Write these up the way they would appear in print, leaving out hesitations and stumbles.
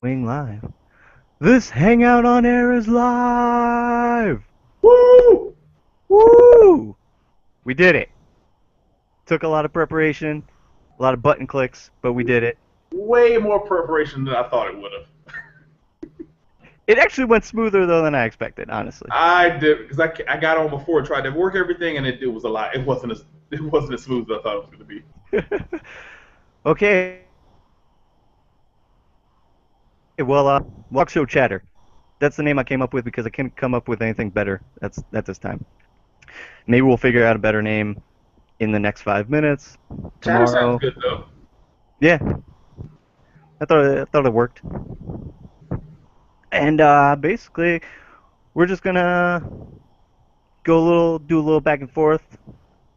Wing live. This hangout on air is live. Woo! Woo! We did it. Took a lot of preparation, a lot of button clicks, but we did it. Way more preparation than I thought it would have. It actually went smoother though than I expected, honestly. I did because I got on before and tried to work everything, and it was a lot. It wasn't as smooth as I thought it was going to be. Okay. Well, Walk Show Chatter. That's the name I came up with because I couldn't come up with anything better. That's at this time. Maybe we'll figure out a better name in the next 5 minutes. Chatter sounds Tomorrow. good though. Yeah, I thought it worked. And basically, we're just gonna do a little back and forth,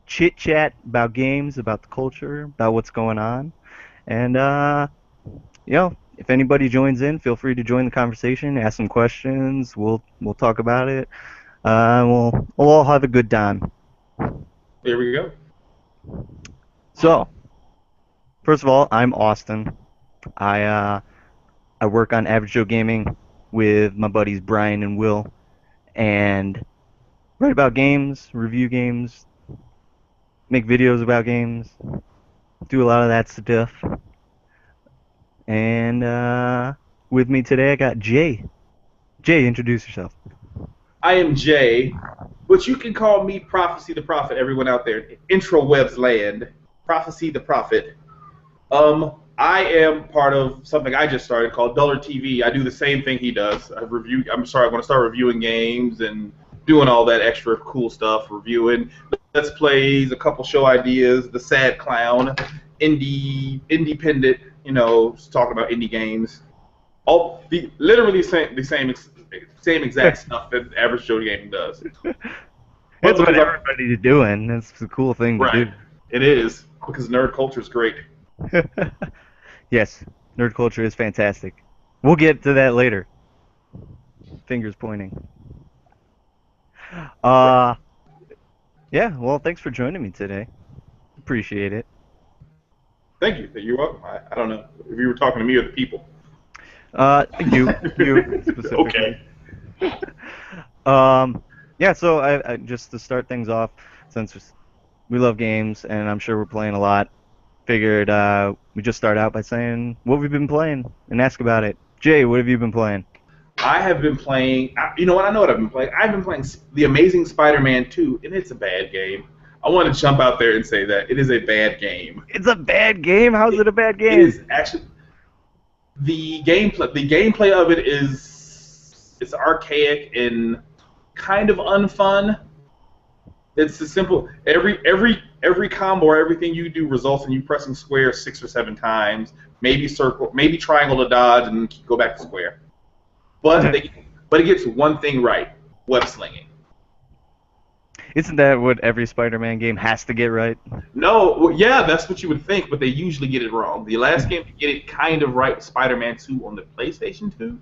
chit chat about games, about the culture, about what's going on, and if anybody joins in, feel free to join the conversation, ask some questions. We'll talk about it. We'll all have a good time. There we go. So, first of all, I'm Austin. I work on Average Joe Gaming with my buddies Brian and Will, and write about games, review games, make videos about games, do a lot of that stuff. And with me today, I got Jay. Jay, introduce yourself. I am Jay, but you can call me Prophecy the Prophet. Everyone out there, intrawebs land, Prophecy the Prophet. I am part of something I just started called Duller TV. I do the same thing he does. I'm going to start reviewing games and doing all that extra cool stuff. Reviewing let's plays, a couple show ideas, the Sad Clown, independent. Talking about indie games. Literally same exact stuff that Average Joe Gaming does. But That's what because everybody's doing. That's the cool thing to right, do. it is because nerd culture is great. Yes, nerd culture is fantastic. We'll get to that later. Fingers pointing. Uh, yeah, well, thanks for joining me today. Appreciate it. Thank you. You're welcome. I don't know if you were talking to me or the people. You specifically. Okay. Um, yeah, so I just to start things off, since we love games and I'm sure we're playing a lot, figured we just start out by saying what we've been playing and ask about it. Jay, what have you been playing? I have been playing. You know what? I know what I've been playing. I've been playing The Amazing Spider-Man 2, and it's a bad game. I want to jump out there and say that it is a bad game. It's a bad game. How's it a bad It game? is actually the gameplay. The gameplay of it is it's archaic and kind of unfun. It's a simple every combo or everything you do results in you pressing square 6 or 7 times, maybe circle, maybe triangle to dodge, and go back to square. But but it gets one thing right: web slinging. Isn't that what every Spider-Man game has to get right? No, well, yeah, that's what you would think, but they usually get it wrong. The last game to get it kind of right was Spider-Man 2 on the PlayStation 2.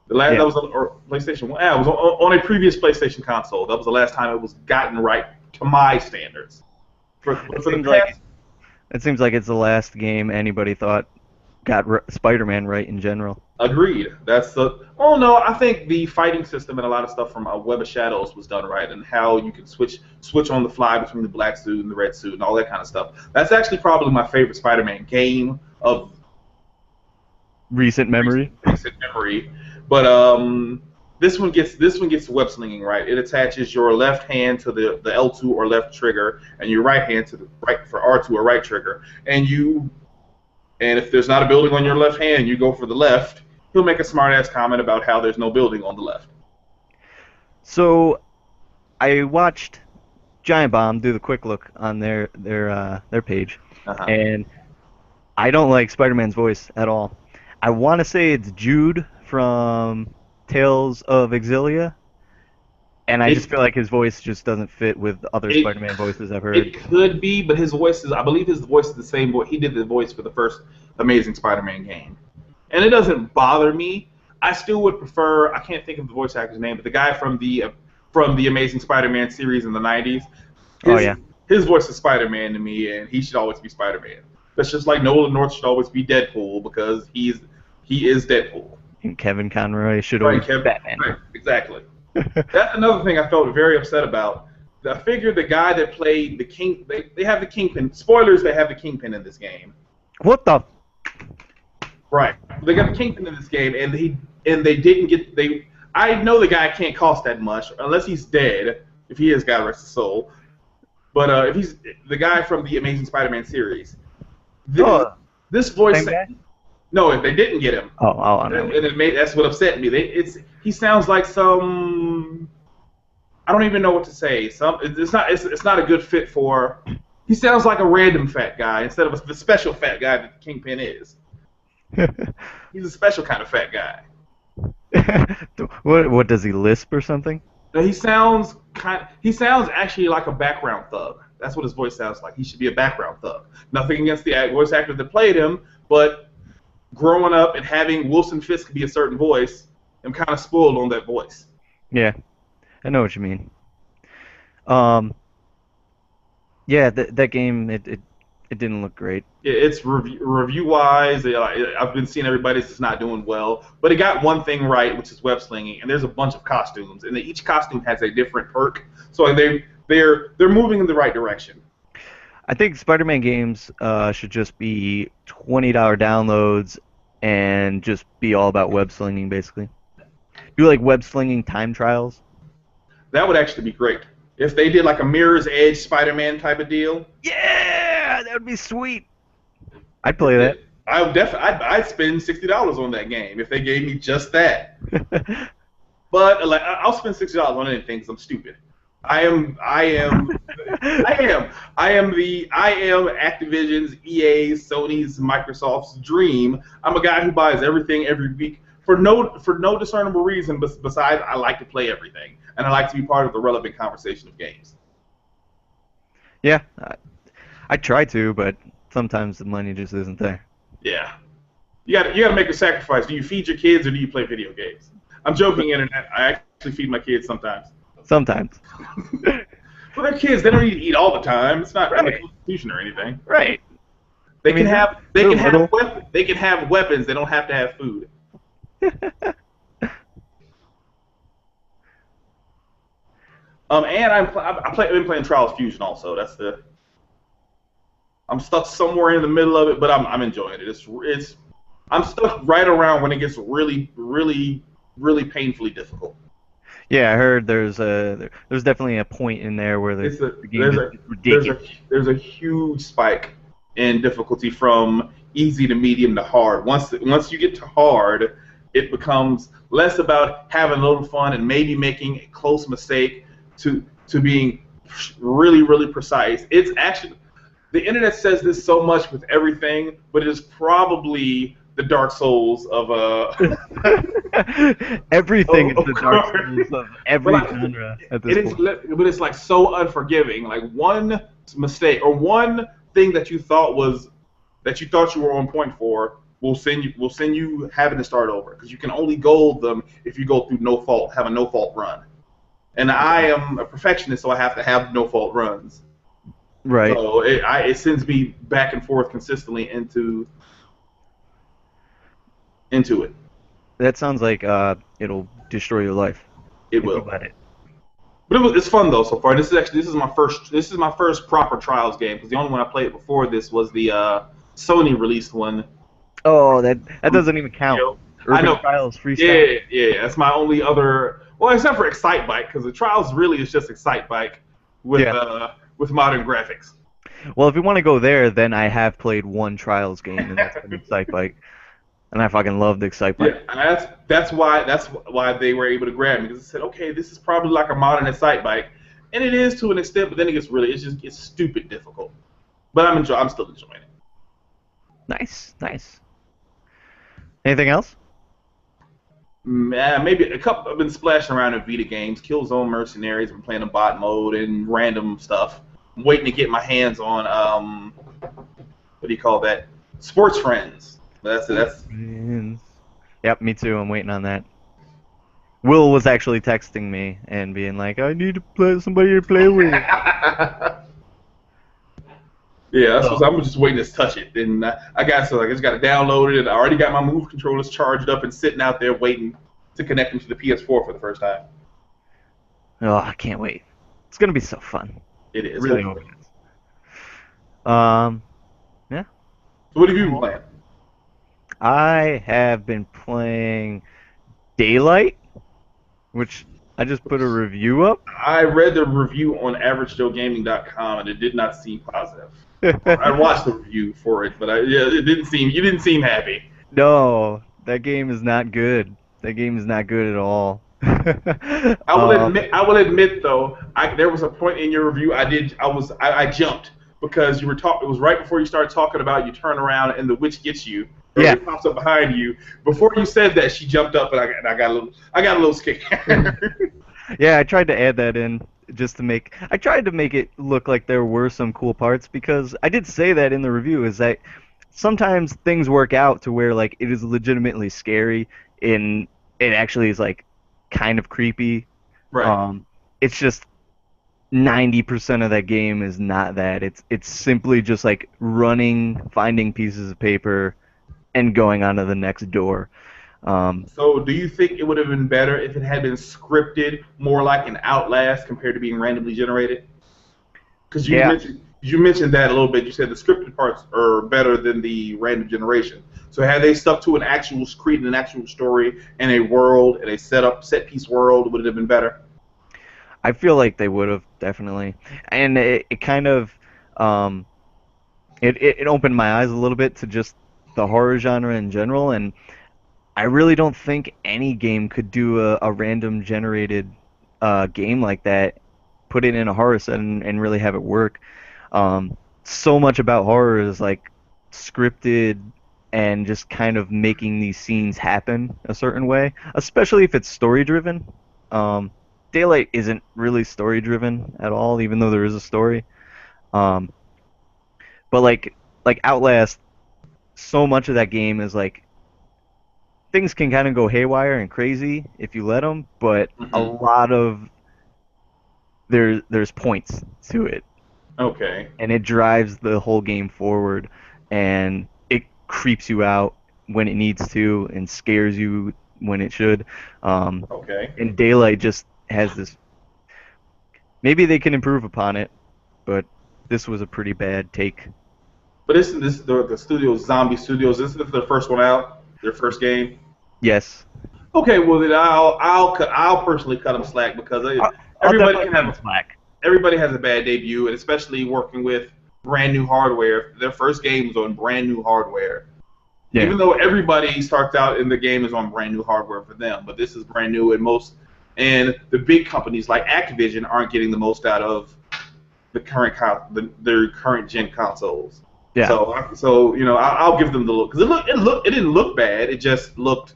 The last Yeah. that was on or PlayStation 1. Yeah, it was on a previous PlayStation console. That was the last time it was gotten right to my standards. It For the seems like past, it seems like it's the last game anybody thought got Spider-Man right in general. agreed. That's the. Oh no, I think the fighting system and a lot of stuff from Web of Shadows was done right, and how you can switch on the fly between the black suit and the red suit and all that kind of stuff. That's actually probably my favorite Spider-Man game of Recent memory. recent memory. But this one gets web slinging right. It attaches your left hand to the L2 or left trigger, and your right hand to the right for R2 or right trigger. And if there's not a building on your left hand, you go for the left. He'll make a smart ass comment about how there's no building on the left. So I watched Giant Bomb do the quick look on their page, Uh-huh. and I don't like Spider-Man's voice at all. I want to say it's Jude from Tales of Exilia, and I It just feel like his voice just doesn't fit with other it Spider-Man voices I've heard. it could be, but his voice is I believe his voice is the same voice. He did the voice for the first Amazing Spider-Man game. And it doesn't bother me. I still would prefer. I can't think of the voice actor's name, but the guy from the Amazing Spider-Man series in the '90s. Oh His yeah. his voice is Spider-Man to me, and he should always be Spider-Man. That's just like Nolan North should always be Deadpool because He is Deadpool. And Kevin Conroy should Right, always be Kevin. Batman. Right, exactly. That's another thing I felt very upset about. I figured the guy that played the King, they have the Kingpin. Spoilers, they have the Kingpin in this game. What the? Right. They got the Kingpin in this game, and they didn't get they. I know the guy can't cost that much unless he's dead. If he is, God rest his soul. But if he's the guy from the Amazing Spider-Man series, this, Oh, this voice. same guy? No, if they didn't get him, Oh, I know. and that's what upset me. He sounds like some. I don't even know what to say. It's not a good fit for. He sounds like a random fat guy instead of the special fat guy that the Kingpin is. He's a special kind of fat guy. What does he lisp or something? Now, he sounds actually like a background thug. That's what his voice sounds like. He should be a background thug. Nothing against the voice actor that played him, but growing up and having Wilson Fisk be a certain voice, I'm kind of spoiled on that voice. Yeah, I know what you mean. Um, yeah, that game it didn't look great. It's review wise. I've been seeing everybody's just not doing well, but it got one thing right, which is web slinging. And there's a bunch of costumes, and each costume has a different perk. So they're moving in the right direction. I think Spider-Man games should just be $20 downloads and just be all about web slinging, basically. Do like web slinging time trials. That would actually be great if they did like a Mirror's Edge Spider-Man type of deal. Yeah, that would be sweet. I'd play that. I'd spend $60 on that game if they gave me just that. But like, I'll spend $60 on anything because I'm stupid. I am Activision's, EA's, Sony's, Microsoft's dream. I'm a guy who buys everything every week for no discernible reason besides I like to play everything and I like to be part of the relevant conversation of games. Yeah, I try to, but sometimes the money just isn't there. Yeah. You gotta make a sacrifice. Do you feed your kids or do you play video games? I'm joking, internet. I actually feed my kids sometimes. Sometimes. Well, they're kids. They don't need to eat all the time. It's not in the Right. Constitution or anything. Right. They I mean, can have little. they can have weapons. They don't have to have food. And I've been playing Trials Fusion also. I'm stuck somewhere in the middle of it, but I'm enjoying it. I'm stuck right around when it gets really, really, really painfully difficult. Yeah, I heard there's definitely a point in there where the game There's is ridiculous. there's a huge spike in difficulty from easy to medium to hard. Once you get to hard, it becomes less about having a little fun and maybe making a close mistake to being really, really precise. It's actually the internet says this so much with everything, but it is probably the Dark Souls of Everything is the Dark of Souls of every genre at this point. but it's like so unforgiving. Like one mistake or one thing that you thought you were on point for will send you having to start over because you can only gold them if you go through have a no fault run. And I am a perfectionist, so I have to have no fault runs. Right. So it sends me back and forth consistently into it. That sounds like it'll destroy your life. It If you will. let it. But it's fun though so far. This is my first proper Trials game because the only one I played before this was the Sony released one. Oh, that doesn't even count. You know, I Urban know. Trials Freestyle. Yeah. That's my only other. Well, except for Excite Bike because the Trials really is just Excite Bike with modern graphics. Well, if you want to go there, then I have played one Trials game, and that's been Excite Bike, and I fucking love the Excite Bike. Yeah, and that's why they were able to grab me because they said, okay, this is probably like a modern Excite Bike, and it is to an extent, but then it's stupid difficult. But I'm still enjoying it. Nice. Anything else? Maybe a couple. I've been splashing around in Vita games, Killzone Mercenaries. I'm playing a bot mode and random stuff. I'm waiting to get my hands on what do you call that? Sports Friends. That's Yep, me too. I'm waiting on that. Will was actually texting me and being like, "I need to play somebody to play with." Yeah, that's what So, I'm just waiting to touch it. And I got so like I just got to download it. And I already got my Move controllers charged up and sitting out there waiting to connect them to the PS4 for the first time. oh, I can't wait. It's gonna be so fun. It is, Really hope hopefully. it is. Yeah. So what have you been playing? I have been playing Daylight, which I just put a review up. I read the review on AverageJoeGaming.com and it did not seem positive. I watched the review for it, but yeah, it didn't seem you didn't seem happy. No, that game is not good. That game is not good at all. I will admit though, there was a point in your review I jumped because you were talking. It was right before you started talking about you turn around and the witch gets you, or Yeah. it pops up behind you. Before you said that, she jumped up and I got a little scared. Yeah, I tried to add that in just to make I tried to make it look like there were some cool parts because I did say that in the review is that sometimes things work out to where like it is legitimately scary and it actually is like kind of creepy. Right. Um it's just 90% of that game is not that. It's simply just like running, finding pieces of paper and going on to the next door. Um So, do you think it would have been better if it had been scripted more like an Outlast compared to being randomly generated? Because yeah, you mentioned that a little bit. You said the scripted parts are better than the random generation. So had they stuck to an actual creating an actual story and a world and a set piece world, would it have been better? I feel like they would have definitely. And it kind of um it opened my eyes a little bit to just the horror genre in general, and I really don't think any game could do a random generated game like that, put it in a horror setting and really have it work. So much about horror is like scripted and just kind of making these scenes happen a certain way, especially if it's story driven. Um, Daylight isn't really story driven at all, even though there is a story. Um, but like Outlast, so much of that game is like things can kind of go haywire and crazy if you let them, but a Hmm. lot of there's points to it, Okay. and it drives the whole game forward, and it creeps you out when it needs to, and scares you when it should. Um, Okay. and Daylight just has this. Maybe they can improve upon it, but this was a pretty bad take. But this is the studio Zombie Studios. This is their first one out, their first game. Yes, Okay, well then I'll personally cut them slack because I'll, I'll everybody definitely can cut them have slack. everybody has a bad debut, and especially working with brand new hardware. Their first game is on brand new hardware. Yeah, Even though everybody starts out in the game is on brand new hardware for them, but this is brand new, and the big companies like Activision aren't getting the most out of their current gen consoles. yeah, So I'll give them the look because it didn't look bad. It just looked,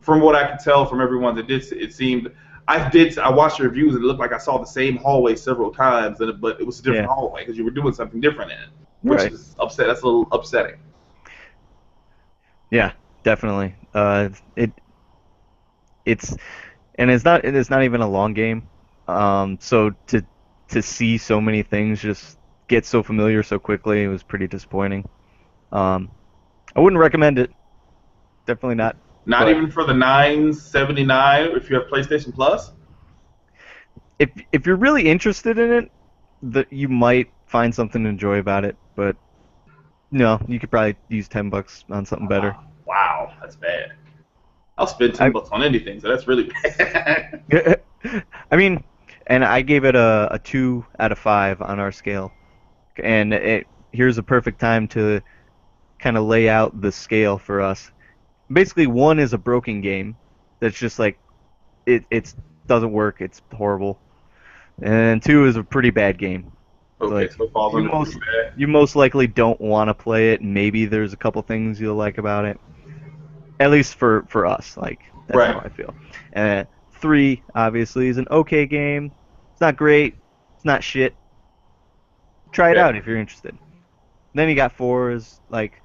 from what I could tell from everyone that did, it seemed I watched the reviews and it looked like I saw the same hallway several times, but it was a different yeah. hallway because you were doing something different in it, which Right. is upset. That's a little upsetting. Yeah, definitely. It's and it's not even a long game. So to see so many things just get so familiar so quickly, it was pretty disappointing. Um, I wouldn't recommend it. Definitely not. Not But even for the 979 if you have PlayStation Plus. if you're really interested in it, that you might find something to enjoy about it. But no, you could probably use $10 on something better. Wow, that's bad. I'll spend I $10 on anything, so that's really bad. I mean, and I gave it a 2 out of 5 on our scale. And here's a perfect time to kind of lay out the scale for us. Basically, one is a broken game that's just like it doesn't work, it's horrible. And two is a pretty bad game. Okay, Like so it falls you under pretty most bad. you most likely don't want to play it. Maybe there's a couple things you'll like about it. At least for us, like that's how Right. I feel. And three obviously is an okay game. It's not great. It's not shit. Try it Okay. out if you're interested. Then you got four is like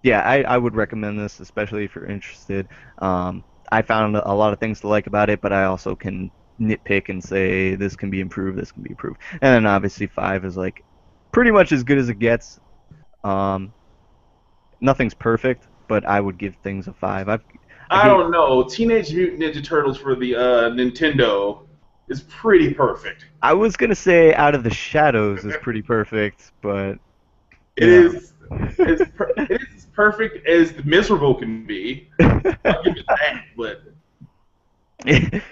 yeah, I would recommend this, especially if you're interested. I found a lot of things to like about it, but I also can nitpick and say this can be improved, this can be improved. And then obviously five is like pretty much as good as it gets. Um, Nothing's perfect, but I would give things a five. I I gave don't know. Teenage Mutant Ninja Turtles for the Nintendo is pretty perfect. I was gonna say Out of the Shadows is pretty perfect, but It you know. is it is as perfect as the miserable can be. I'll give it that, but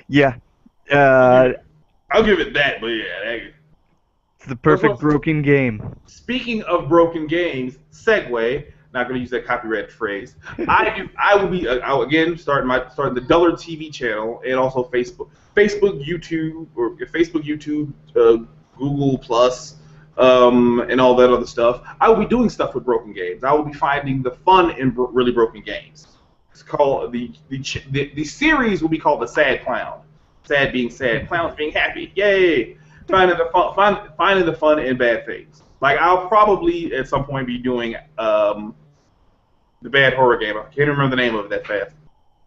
Yeah. I'll give Uh, it I'll give it that. But yeah, it's the that's perfect broken game. speaking of broken games, segue. Not going to use that copyrighted phrase. I will be. I'll again starting the Duller TV channel and also Facebook, YouTube, or Facebook, YouTube, Google Plus, and all that other stuff. I will be doing stuff with broken games. I will be finding the fun in really broken games. It's called the series will be called the Sad Clown. Sad being sad, clowns being happy. Yay! Finding the fun in bad things. Like I'll probably at some point be doing the bad horror game. I can't remember the name of it that fast.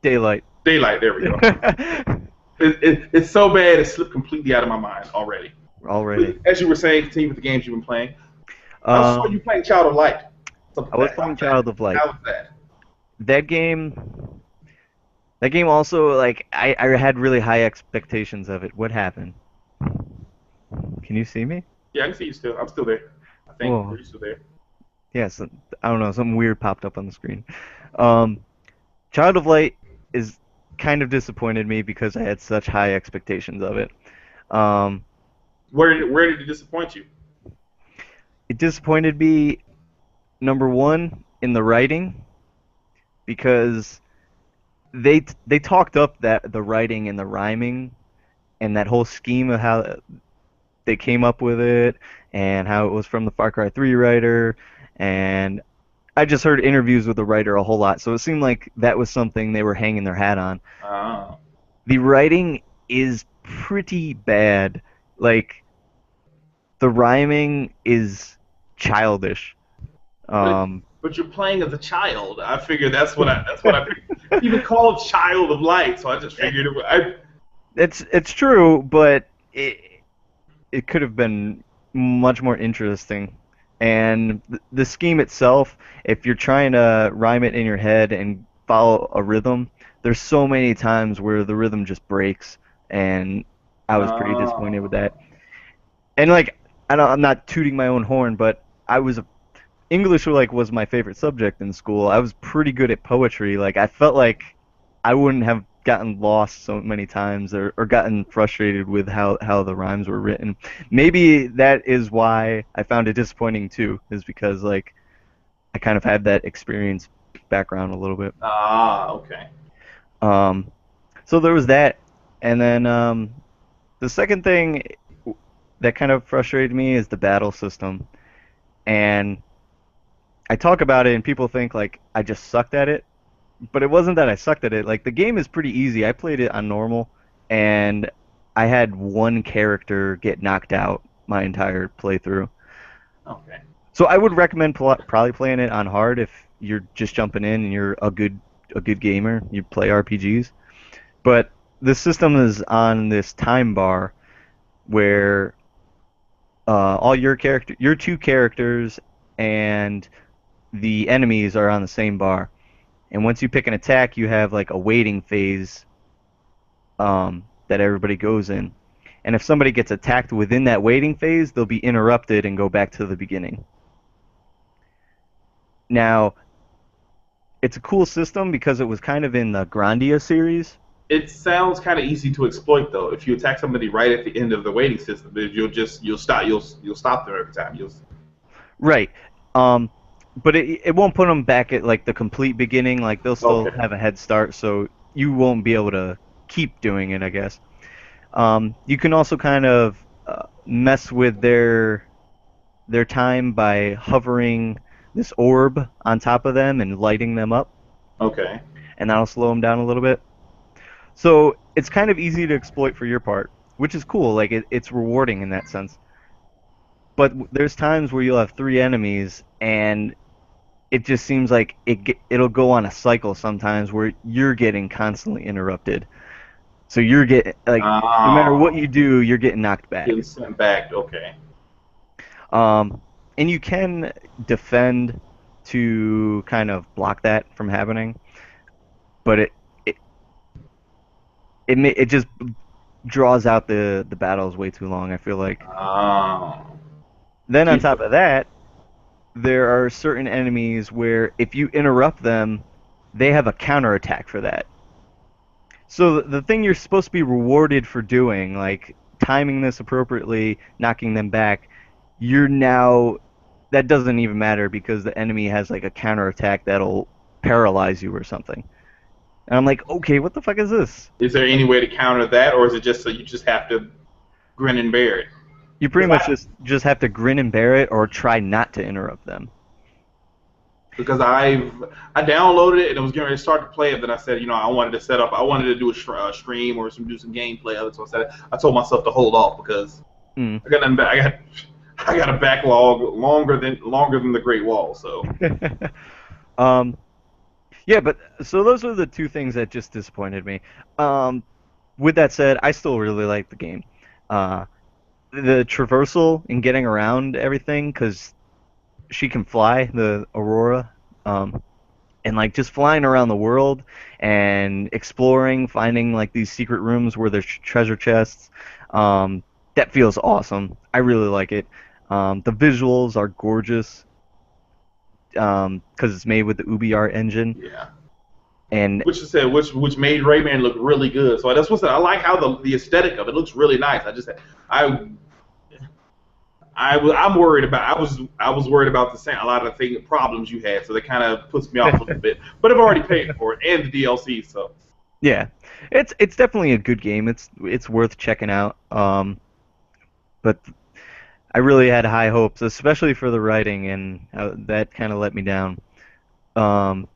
Daylight. Daylight. There we go. It's so bad it slipped completely out of my mind already. Already. As you were saying, continue with the games you've been playing. I saw you Um, playing Child of Light. I was playing Child of Light. How was that? That game. That game also like I had really high expectations of it. What happened? Can you see me? Yeah, I can see you still. I'm still there. I think. Are Whoa. you still there? Yes. I don't know. Something weird popped up on the screen. Um, Child of Light is kind of disappointed me because I had such high expectations of it. Um, Where did it disappoint you? it disappointed me, number one, in the writing because they talked up that the writing and the rhyming and that whole scheme of how they came up with it and how it was from the Far Cry 3 writer, and I just heard interviews with the writer a whole lot, so it seemed like that was something they were hanging their hat on. Ah. The writing is pretty bad. Like the rhyming is childish. But Um, but you're playing as a child. I figured that's what I picked. It's even called Child of Light, so I just figured it. it's true, but it could have been much more interesting. And the scheme itself, if you're trying to rhyme it in your head and follow a rhythm, there's so many times where the rhythm just breaks, and I was pretty disappointed with Oh. that. And like, I'm not tooting my own horn, but I was English like was my favorite subject in school. I was pretty good at poetry. Like I felt like I wouldn't have gotten lost so many times or gotten frustrated with how the rhymes were written. Maybe that is why I found it disappointing too, is because like I kind of had that experience background a little bit. Ah, okay. Um, so there was that, and then the second thing that kind of frustrated me is the battle system. And I talk about it, and people think like I just sucked at it, but it wasn't that I sucked at it. Like the game is pretty easy. I played it on normal, and I had one character get knocked out my entire playthrough. Okay. So I would recommend probably playing it on hard if you're just jumping in and you're a good gamer. You play RPGs, but the system is on this time bar where all your two characters, and the enemies are on the same bar. And once you pick an attack, you have like a waiting phase that everybody goes in. And if somebody gets attacked within that waiting phase, they'll be interrupted and go back to the beginning. Now, it's a cool system because it was kind of in the Grandia series. It sounds kind of easy to exploit though. If you attack somebody right at the end of the waiting system, then you'll stop them every time. You'll Right. Um, but it won't put them back at like the complete beginning. Like they'll still Okay. have a head start, so you won't be able to keep doing it, I guess. You can also kind of mess with their time by hovering this orb on top of them and lighting them up, Okay. and that'll slow them down a little bit. So it's kind of easy to exploit for your part, which is cool. Like it's rewarding in that sense. But there's times where you'll have three enemies, and it just seems like it'll go on a cycle sometimes where you're getting constantly interrupted. So you're getting like no matter what Ah, you do, you're getting knocked back. getting sent back. Okay. Um, and you can defend to kind of block that from happening, but it it just draws out the battles way too long, I feel like. Oh. Then on See, top of that, there are certain enemies where if you interrupt them, they have a counterattack for that. So the thing you're supposed to be rewarded for doing, like timing this appropriately, knocking them back, you're now that doesn't even matter because the enemy has like a counterattack that'll paralyze you or something. And I'm like, okay, what the fuck is this? is there any way to counter that, or is it just so you just have to grin and bear it? You pretty Because much just have to grin and bear it or try not to interrupt them. I downloaded it and it was getting ready to start to play it. Then I said, I wanted to set up, I wanted to do a stream or do some gameplay of it. So I told myself to hold off because Hmm. I got a backlog longer than the Great Wall. So um, yeah, but so those are the two things that just disappointed me. Um, with that said, I still really like the game. Uh, the traversal and getting around everything, because she can fly, the Aurora, um, and like just flying around the world and exploring, finding like these secret rooms where there's treasure chests. Um, that feels awesome. I really like it. The visuals are gorgeous because it's made with the UbiArt engine, yeah, and which made Rayman look really good. So that's what I like how the aesthetic of it looks really nice. I I'm worried about. I was worried about the same a lot of the problems you had, so that kind of puts me off a little bit. But I've already paid for it and the DLC, so yeah, it's definitely a good game. It's worth checking out. But I really had high hopes, especially for the writing, and that kind of let me down. Um,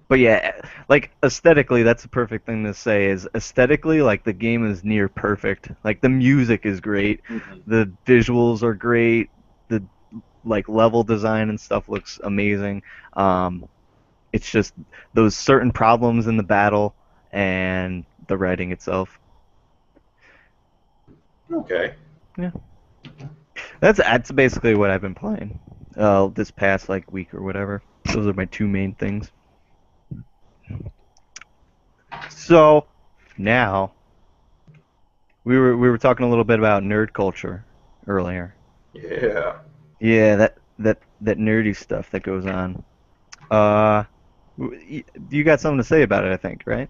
but yeah, like aesthetically, that's the perfect thing to say. Is aesthetically, like the game is near perfect. Like the music is great, mhm. the visuals are great, the like level design and stuff looks amazing. Um, it's just those certain problems in the battle and the writing itself. Okay. Yeah, that's basically what I've been playing. This past like week or whatever. Those are my two main things. So now we were talking a little bit about nerd culture earlier. Yeah. Yeah, that nerdy stuff that goes on. Uh, you got something to say about it, I think, right?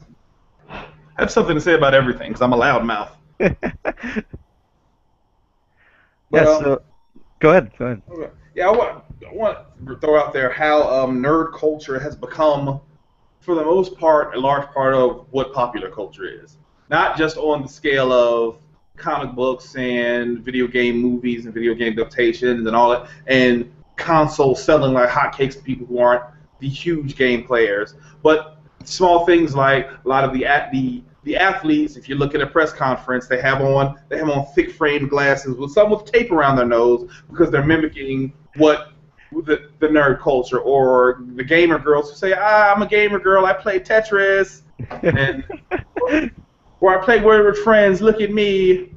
I have something to say about everything because I'm a loudmouth. But Yeah, so go ahead, go ahead. okay. Yeah, I want to throw out there how nerd culture has become, for the most part, a large part of what popular culture is. Not just on the scale of comic books and video game movies and video game adaptations and all that, and consoles selling like hotcakes to people who aren't the huge game players, but small things like a lot of the athletes. If you look at a press conference, they have on thick framed glasses with some with tape around their nose because they're mimicking what the nerd culture, or the gamer girls who say, I'm a gamer girl, I play Tetris, and or I play Word with Friends, look at me.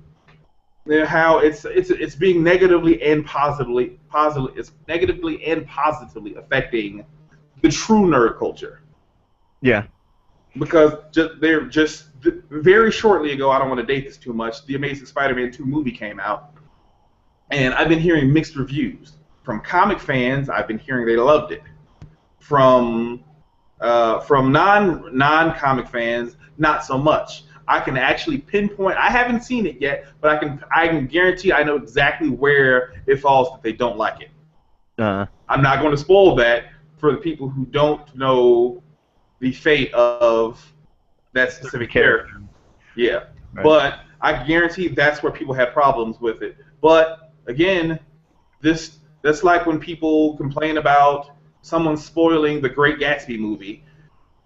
You know, how it's being negatively and positively it's negatively and positively affecting the true nerd culture Yeah. because they're just very shortly ago. I don't want to date this too much. The Amazing Spider-Man 2 movie came out, and I've been hearing mixed reviews from comic fans. I've been hearing they loved it. From non comic fans, not so much. I can actually pinpoint. I haven't seen it yet, but I can guarantee I know exactly where it falls that they don't like it. Uh, I'm not going to spoil that for the people who don't know the fate of that certain specific character. character. Yeah, Right. but I guarantee that's where people have problems with it. But again, that's like when people complain about someone spoiling the Great Gatsby movie.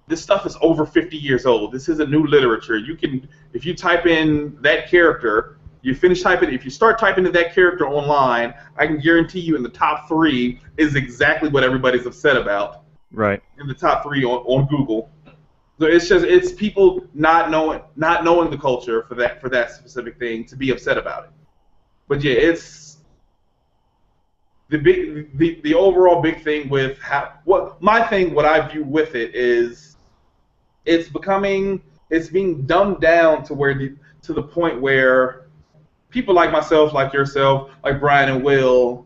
This stuff is over 50 years old. This isn't new literature. You can, if you type in that character, you finish typing. If you start typing in that character online, I can guarantee you in the top three is exactly what everybody's upset about Right. in the top three on Google. So it's people not knowing the culture for that specific thing to be upset about it. But yeah, it's the overall big thing with what I view with it is it's being dumbed down to to the point where people like myself, like yourself, like Brian and Will,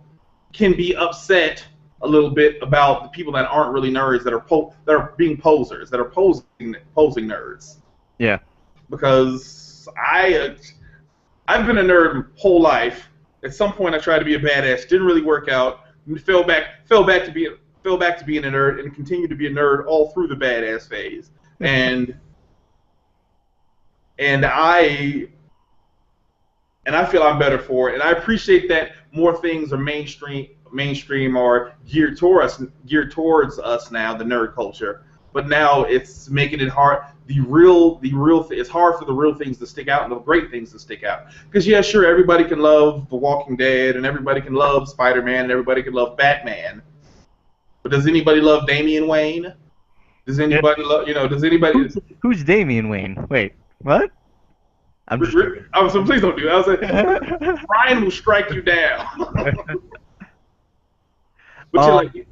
can be upset a little bit about the people that aren't really nerds that are being posers, that are posing nerds. Yeah. Because I've been a nerd my whole life. At some point, I tried to be a badass. Didn't really work out. Fell back to being a nerd, and continued to be a nerd all through the badass phase. And and I and I feel I'm better for it. And I appreciate that more things are mainstream or geared towards us now, the nerd culture. But now it's making it hard. It's hard for the real things to stick out and the great things to stick out. Because yeah, sure, everybody can love The Walking Dead and everybody can love Spider-Man and everybody can love Batman. But does anybody love Damian Wayne? Does Yeah. anybody love? Does anybody? Who's Damian Wayne? Wait, what? I'm just joking. So please don't do that. I was like, Brian will strike you down. But you're Um, like,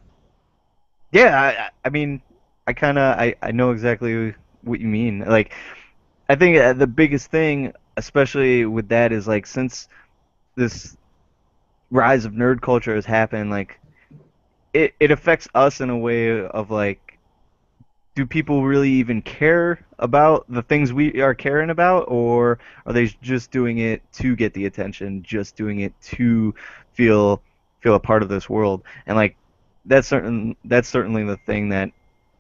yeah, I mean, I know exactly what you mean. Like, I think the biggest thing, especially with that, is like since this rise of nerd culture has happened, like it affects us in a way of like, do people really even care about the things we are caring about, or are they just doing it to get the attention, just doing it to feel feel a part of this world? And like that's certainly the thing that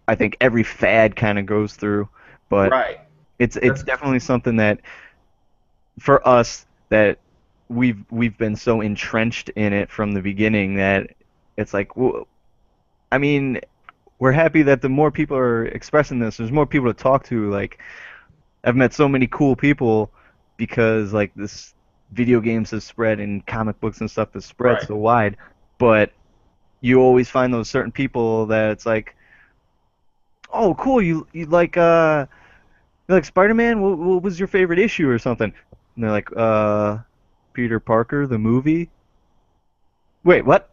I think every fad kind of goes through, but right. it's That's definitely something that for us that we've been so entrenched in it from the beginning that it's like, well, I mean, we're happy that the more people are expressing this, there's more people to talk to. Like, I've met so many cool people because like this video games have spread and comic books and stuff has spread right. so wide, but you always find those certain people that it's like, oh, cool, you like Spider-Man? What was your favorite issue or something? And they're like, Peter Parker, the movie. Wait, what?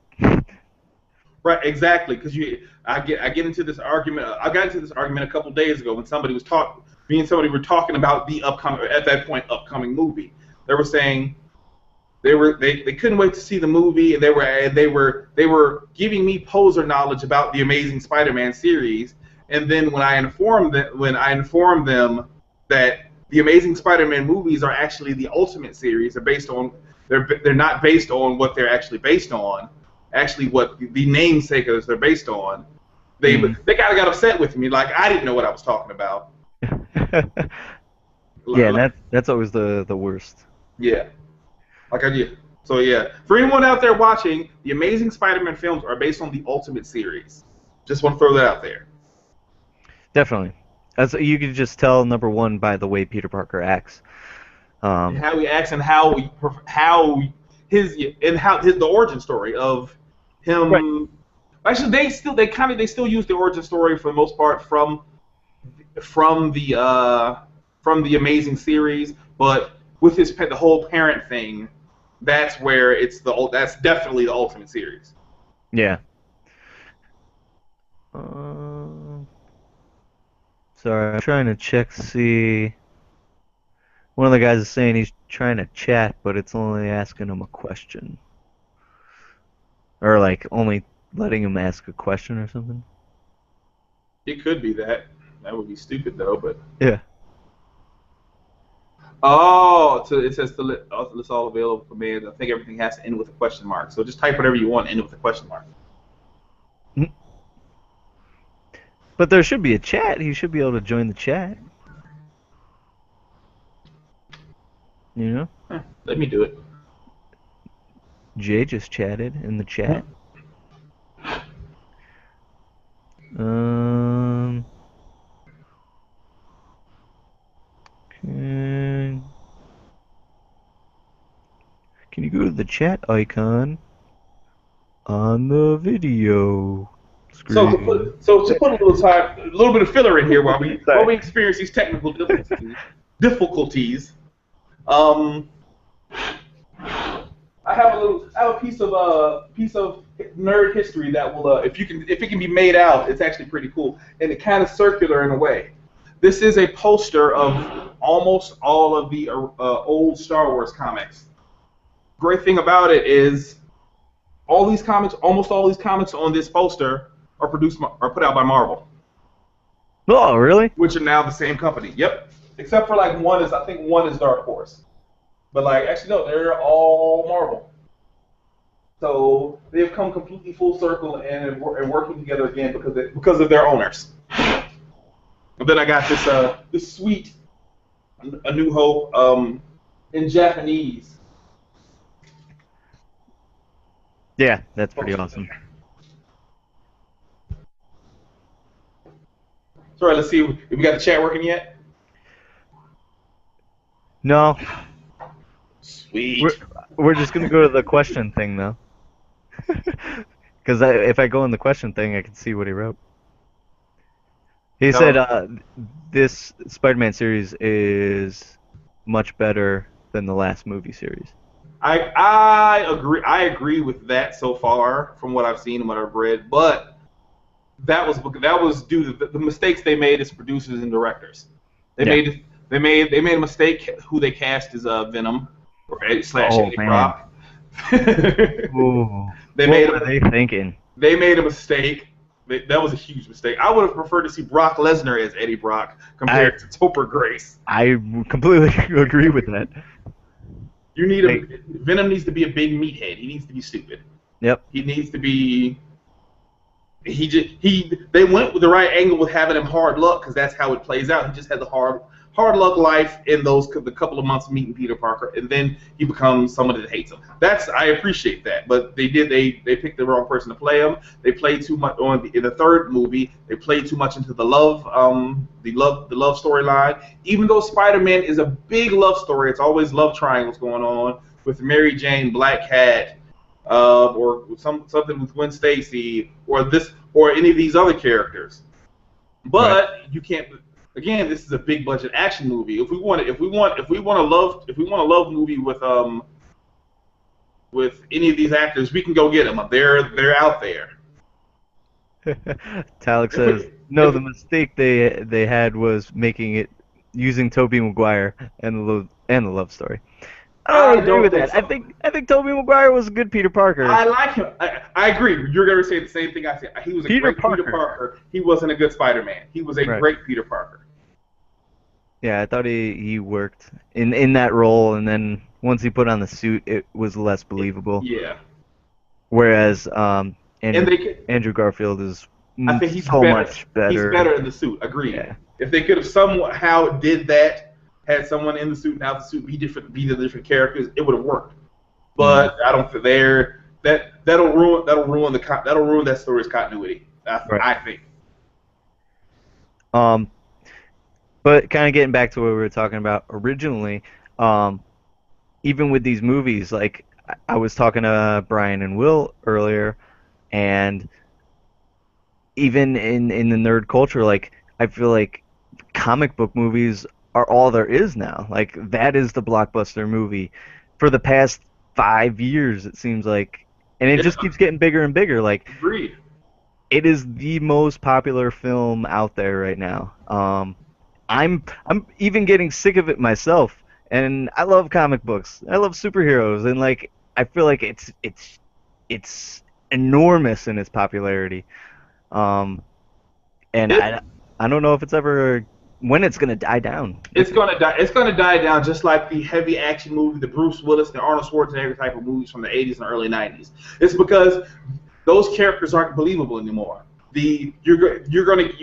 Right, exactly. Because I get into this argument. I got into this argument a couple days ago when me and somebody were talking about the upcoming, at that point, upcoming movie. They were saying they couldn't wait to see the movie, and they were giving me poser knowledge about the Amazing Spider-Man series. And then when I informed them that the Amazing Spider-Man movies are actually the Ultimate series, they're not based on what they're actually based on, actually what the namesake is they're based on. Hmm. They kind of got upset with me, like I didn't know what I was talking about. Yeah, and Like, that's always the worst. yeah, like I did. So yeah, for anyone out there watching, the Amazing Spider-Man films are based on the Ultimate series. Just want to throw that out there. Definitely. As you could just tell, number one, by the way Peter Parker acts. And Um, how he acts and how the origin story of right. him. Actually, they still use the origin story for the most part from the from the Amazing series, but with the whole parent thing, that's where that's definitely the Ultimate series. Yeah. Um, sorry, I'm trying to check to see. One of the guys is saying he's trying to chat, but it's only asking him a question, or like only letting him ask a question or something. It could be that. That would be stupid though, but Yeah. it says to list all available commands. I think everything has to end with a question mark. So just type whatever you want, end with a question mark. Mm. But there should be a chat. He should be able to join the chat. You know? Let me do it. Jay just chatted in the chat. Um, can, can you go to the chat icon on the video screen? To put a little bit of filler in here while Sorry. we experience these technical difficulties. Um, I have a piece of nerd history that will, if it can be made out, it's actually pretty cool, and it kind of circular in a way. This is a poster of almost all of the old Star Wars comics. Great thing about it is all these comics, almost all these comics on this poster are put out by Marvel, Oh, really? which are now the same company. Yep, except for like one is I think one is Dark Horse, but like actually no, they're all Marvel. So they've come completely full circle and working together again because of their owners. And then I got this sweet A New Hope in Japanese Yeah, that's pretty poster. awesome. Sorry, let's see if we got the chat working yet. No, we're Sweet. we're just gonna go to the question thing though, because if I go in the question thing, I can see what he wrote. He said No, this Spider-Man series is much better than the last movie series. I agree. I agree with that so far from what I've seen and what I've read. But that was due to the mistakes they made as producers and directors. They Yeah. made they made a mistake who they cast as Venom or slash Oh Eddie man. Brock. Ooh. they What made were a they thinking? they made a mistake. That was a huge mistake. I would have preferred to see Brock Lesnar as Eddie Brock I compared to Topher Grace. I completely agree with that. You need a Like, Venom needs to be a big meathead. He needs to be stupid. yep. He needs to be. They went with the right angle with having him hard luck because that's how it plays out. He just has a hard luck life in the couple of months meeting Peter Parker, and then he becomes someone that hates him. I appreciate that, but they picked the wrong person to play him. They played too much in the third movie. They played too much into the love storyline. Even though Spider-Man is a big love story, it's always love triangles going on with Mary Jane, Black Cat, or something with Gwen Stacy, or any of these other characters. Right. But you can't. Again, this is a big budget action movie. If we want a love movie with any of these actors, we can go get them. They're out there. Talek If says we no. if The mistake they had was making it using Tobey Maguire and the love story. I don't I agree don't with think that. I so. think I think Tobey Maguire was a good Peter Parker. I like him. I agree. You're going to say the same thing I said. He was a Peter great Peter Parker. Parker. He wasn't a good Spider-Man. He was a Right. great Peter Parker. Yeah, I thought he worked in that role, and then once he put on the suit, it was less believable. Yeah. Whereas And they Andrew Garfield is I think he's so better. much He's better. better in the suit. Agreed. Yeah. If they could have somehow did that, had someone in the suit and out the suit be the different characters, it would have worked. Mm, But I don't think that'll ruin that story's continuity. right. I think. Um, but kind of getting back to what we were talking about originally, um, even with these movies, like I was talking to Brian and Will earlier, and even in the nerd culture, like I feel like comic book movies are all there is now. Like that is the blockbuster movie for the past 5 years, it seems like, and it Yeah, just keeps getting bigger and bigger. Like agreed. it is the most popular film out there right now. I'm even getting sick of it myself, and I love comic books. I love superheroes, and like I feel like it's enormous in its popularity. Um, and It, I don't know if it's ever when it's gonna die down. it's gonna die. It's gonna die down just like the heavy action movie, the Bruce Willis and Arnold Schwarzenegger type of movies from the '80s and early '90s. It's because those characters aren't believable anymore. You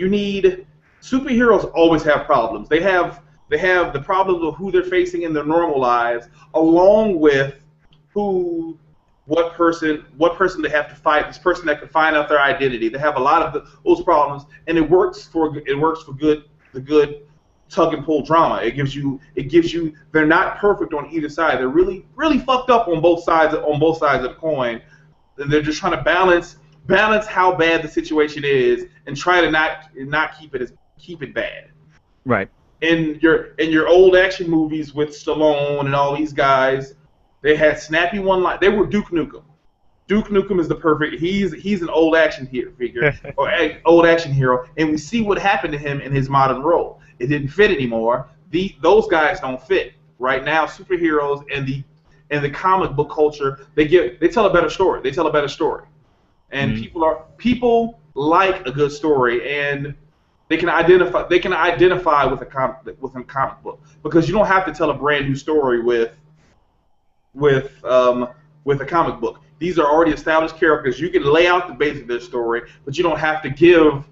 need superheroes always have problems. They have the problems of who they're facing in their normal lives, along with who what person they have to fight. This person that can find out their identity. They have a lot of those problems, and it works for the good tug and pull drama. It gives you they're not perfect on either side. They're really fucked up on both sides of the coin, and they're just trying to balance how bad the situation is and try to not keep it bad. Right. In your old action movies with Stallone and all these guys, they had snappy one line. They were Duke Nukem. Duke Nukem is the perfect. He's an old action hero figure or old action hero, and we see what happened to him in his modern role. It didn't fit anymore. Those guys don't fit right now. Superheroes and the comic book culture, they tell a better story. They tell a better story, and Mm. people like a good story, and they can identify with a comic book because you don't have to tell a brand new story with um, with a comic book. These are already established characters. You can lay out the base of their story, but you don't have to give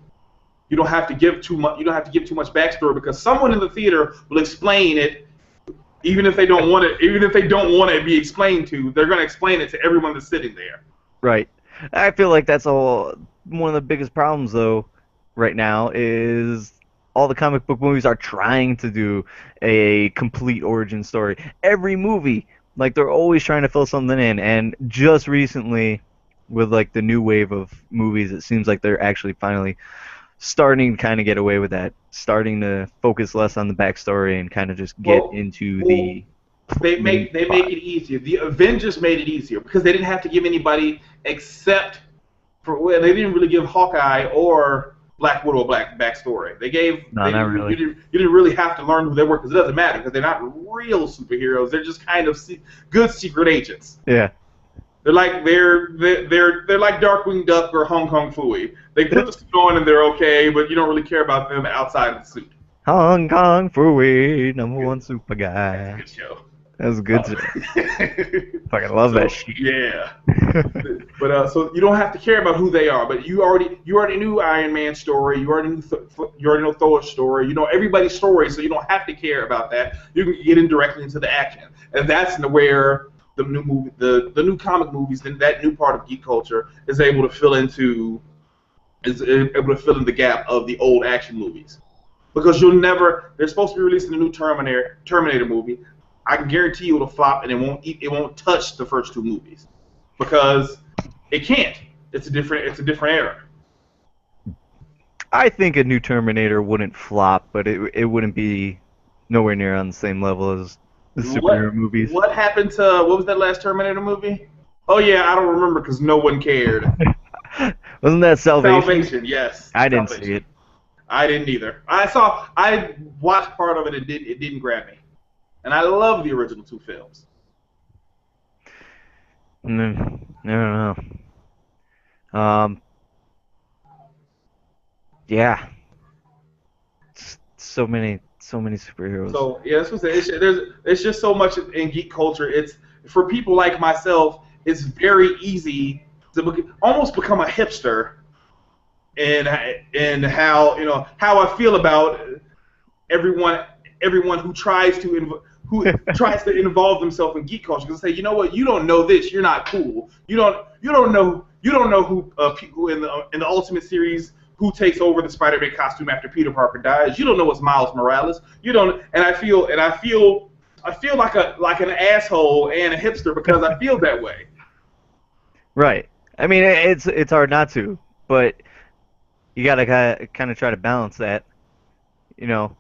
too much. You don't have to give too much backstory because someone in the theater will explain it, even if they don't want it. Even if they don't want it to be explained to, they're going to explain it to everyone that's sitting there. Right. I feel like that's all one of the biggest problems though right now is all the comic book movies are trying to do a complete origin story. Every movie, like they're always trying to fill something in, and just recently with like the new wave of movies, it seems like they're actually finally starting to kind of get away with that, starting to focus less on the backstory and kind of just get Well, into well, the they main make they make plot. it easier. The Avengers made it easier because they didn't have to give anybody except for well, they didn't really give Hawkeye or Black Widow a black backstory. No, not really. You didn't really have to learn who they were because it doesn't matter because they're not real superheroes. They're just kind of good secret agents. Yeah. They're like Darkwing Duck or Hong Kong Phooey. They put the suit on and they're okay, but you don't really care about them outside of the suit. Hong Kong Phooey, number Good. one super That's a guy. good show. That was a good Uh, show. Fucking love that so shit. yeah, but so you don't have to care about who they are. But you already knew Iron Man's story. You already know Thor's story. You know everybody's story, so you don't have to care about that. You can get in directly into the action, and that's where the new comic movies, and that new part of geek culture is able to fill in the gap of the old action movies because they're supposed to be releasing a new Terminator movie. I can guarantee you it'll flop and it won't touch the first two movies because it can't. It's a different era. I think a new Terminator wouldn't flop, but it wouldn't be nowhere near on the same level as the superhero movies. What happened to what was that last Terminator movie? Oh yeah, I don't remember because no one cared. Wasn't that Salvation? Salvation, yes, I didn't see Salvation. it. I didn't either. I watched part of it. It didn't grab me, and I love the original two films. I don't know. Yeah, so many superheroes. So yeah, that's what I'm saying. It's just so much in geek culture. It's for people like myself. It's very easy to almost become a hipster in how how I feel about everyone who tries to involve themselves in geek culture. Because say, you know what, you don't know this, you're not cool. You don't know who who in the Ultimate series who takes over the Spider-Man costume after Peter Parker dies. You don't know it's Miles Morales. You don't, and I feel like an asshole and a hipster because I feel that way. Right. I mean, it's hard not to, but you gotta kind of try to balance that. You know,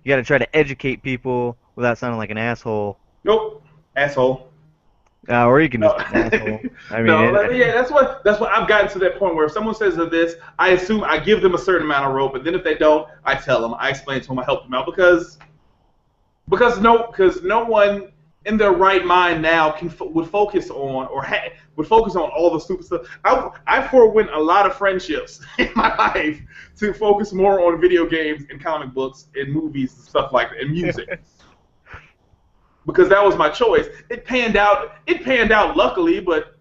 you gotta try to educate people without sounding like an asshole, Nope, asshole. or you can just No, be an asshole. I mean, no, yeah, that's what I've gotten to that point where if someone says this, I assume I give them a certain amount of rope, but then if they don't, I tell them, I explain to them, I help them out because no one in their right mind now would focus on would focus on all the stupid stuff. I forewent a lot of friendships in my life to focus more on video games and comic books and movies and stuff like that and music. Because that was my choice. It panned out. It panned out luckily, but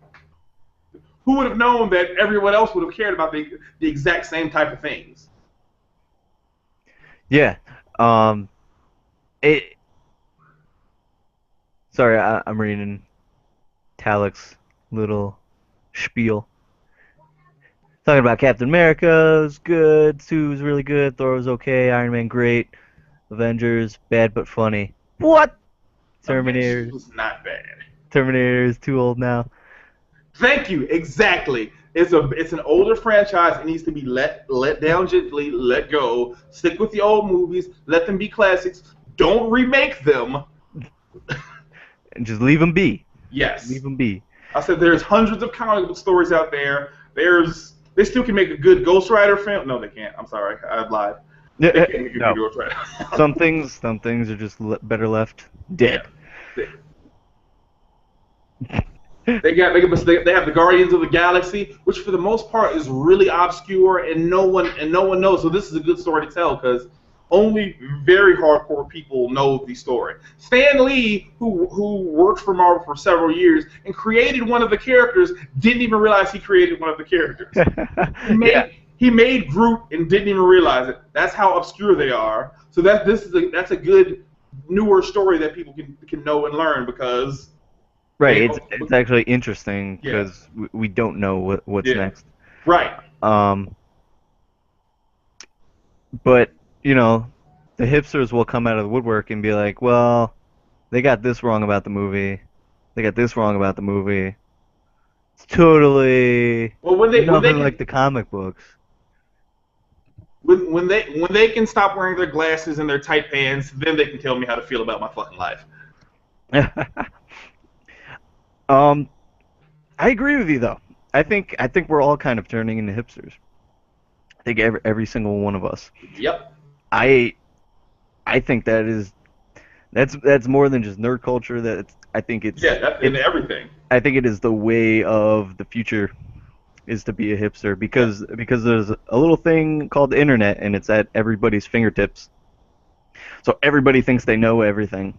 who would have known that everyone else would have cared about the exact same type of things? yeah. Um, it. Sorry, I'm reading Talik's little spiel. Talking about Captain America is good, Sue's really good, Thor was okay, Iron Man great, Avengers bad but funny. What? Avengers Terminator was not bad. Terminator is too old now. Thank you. Exactly. It's an older franchise. It needs to be let down gently, let go. Stick with the old movies. Let them be classics. Don't remake them. And just leave him be. Yes. Leave him be. I said there's hundreds of comic book stories out there. They still can make a good Ghost Rider film. No, they can't. I'm sorry, I lied. They can't make a good No, Ghost Rider. some things are just better left Yeah. dead. They, they have the Guardians of the Galaxy, which for the most part is really obscure and no one knows. So this is a good story to tell because only very hardcore people know the story. Stan Lee, who worked for Marvel for several years and created one of the characters, didn't even realize he created one of the characters. He Yeah, made Groot and didn't even realize it. That's how obscure they are. So that's a good newer story that people can know and learn because right. they It's actually interesting yeah. because we don't know what's Yeah. next. Right. Um, but you know, the hipsters will come out of the woodwork and be like, well, they got this wrong about the movie. They got this wrong about the movie. It's totally Well, when they nothing can like the comic books. when they can stop wearing their glasses and their tight pants, then they can tell me how to feel about my fucking life. Um, I agree with you though. I think we're all kind of turning into hipsters. I think every single one of us. Yep. I I think that's more than just nerd culture. I think Yeah. That's in it's everything. I think it is the way of the future is to be a hipster Yeah. because there's a little thing called the internet and it's at everybody's fingertips. So everybody thinks they know everything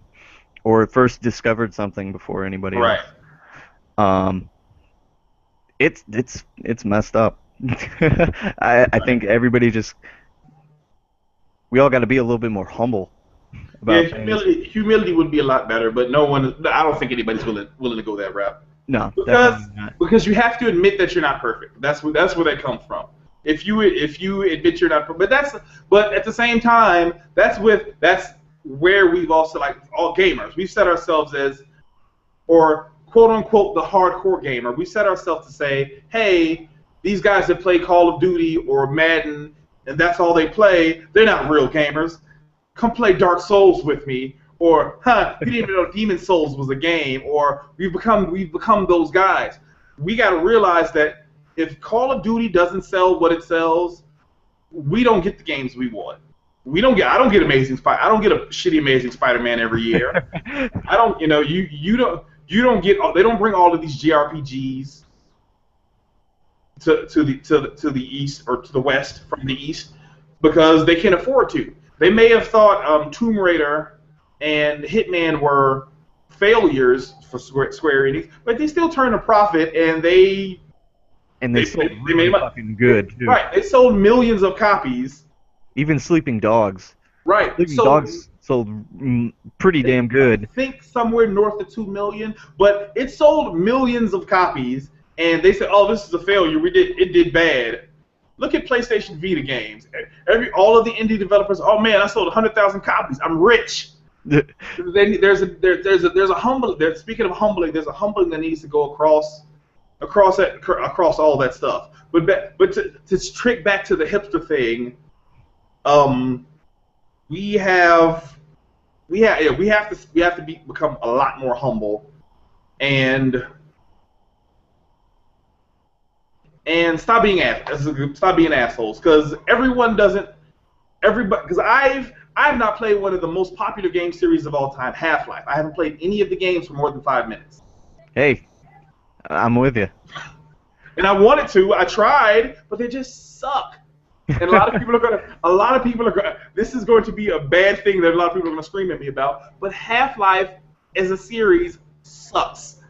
or first discovered something before anybody Right. else. Um, it's messed up. I Right. think everybody just we all got to be a little bit more humble Yeah. about things. Humility would be a lot better, but no one. I don't think anybody's willing to go that route. No, because definitely not. because you have to admit that you're not perfect. That's where that comes from. If you admit you're not, but at the same time, that's where we've also like all gamers. We've set ourselves as or quote unquote the hardcore gamer. We set ourselves to say, hey, these guys that play Call of Duty or Madden and that's all they play, they're not real gamers. Come play Dark Souls with me, or you didn't even know Demon Souls was a game, or we've become those guys. We got to realize that if Call of Duty doesn't sell what it sells, we don't get the games we want. I don't get I don't get a shitty Amazing Spider-Man every year. I don't. You don't get. They don't bring all of these JRPGs to the east or to the west from the east because they can't afford to. They may have thought Tomb Raider and Hitman were failures for Square Enix, but they still turned a profit and And they they sold they made really money. fucking good too. Right, they sold millions of copies. Even Sleeping Dogs. Right, Sleeping so Dogs sold pretty damn I good. think somewhere north of 2 million, but it sold millions of copies, and they said, "Oh, this is a failure. It did bad." Look at PlayStation Vita games. All of the indie developers. Oh man, I sold 100,000 copies. I'm rich. There's a humble. Speaking of humbling, there's a humbling that needs to go across all that stuff. But to trick back to the hipster thing, um, we have become a lot more humble and stop being assholes because everyone doesn't everybody because I've not played one of the most popular game series of all time, Half-Life. I haven't played any of the games for more than 5 minutes. Hey, I'm with you. And I wanted to, I tried, but they just suck. And a lot of people are gonna, this is going to be a bad thing that a lot of people are going to scream at me about, but Half-Life as a series sucks. Yeah.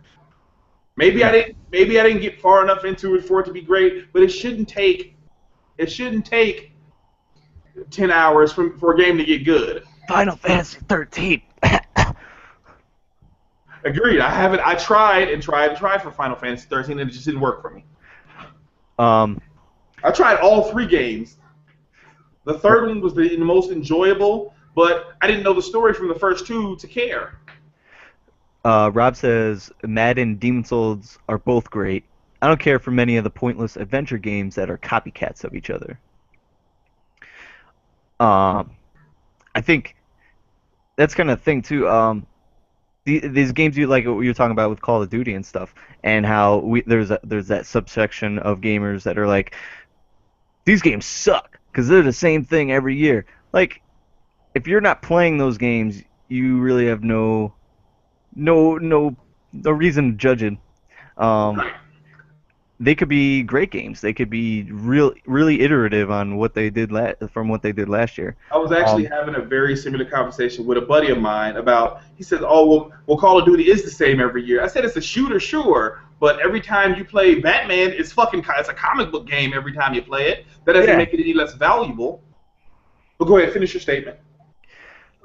Maybe I didn't get far enough into it for it to be great, but it shouldn't take 10 hours for a game to get good. Final Fantasy 13. Agreed. I tried and tried and tried for Final Fantasy 13 and it just didn't work for me. um, I tried all three games. The third one was the most enjoyable, but I didn't know the story from the first two to care. Rob says Madden and Demon Souls are both great. I don't care for many of the pointless adventure games that are copycats of each other. Um, I think that's kind of thing too. these games you like what you're talking about with Call of Duty and stuff, and how there's that subsection of gamers that are like these games suck because they're the same thing every year. Like if you're not playing those games, you really have no reason to judge it. Um, they could be great games. They could be really iterative on what they did from what they did last year. I was actually Um, having a very similar conversation with a buddy of mine about. He says, "Oh, well, Call of Duty is the same every year." I said, "It's a shooter, sure, but every time you play Batman, it's a comic book game. Every time you play it, that doesn't yeah. make it any less valuable." But go ahead, finish your statement.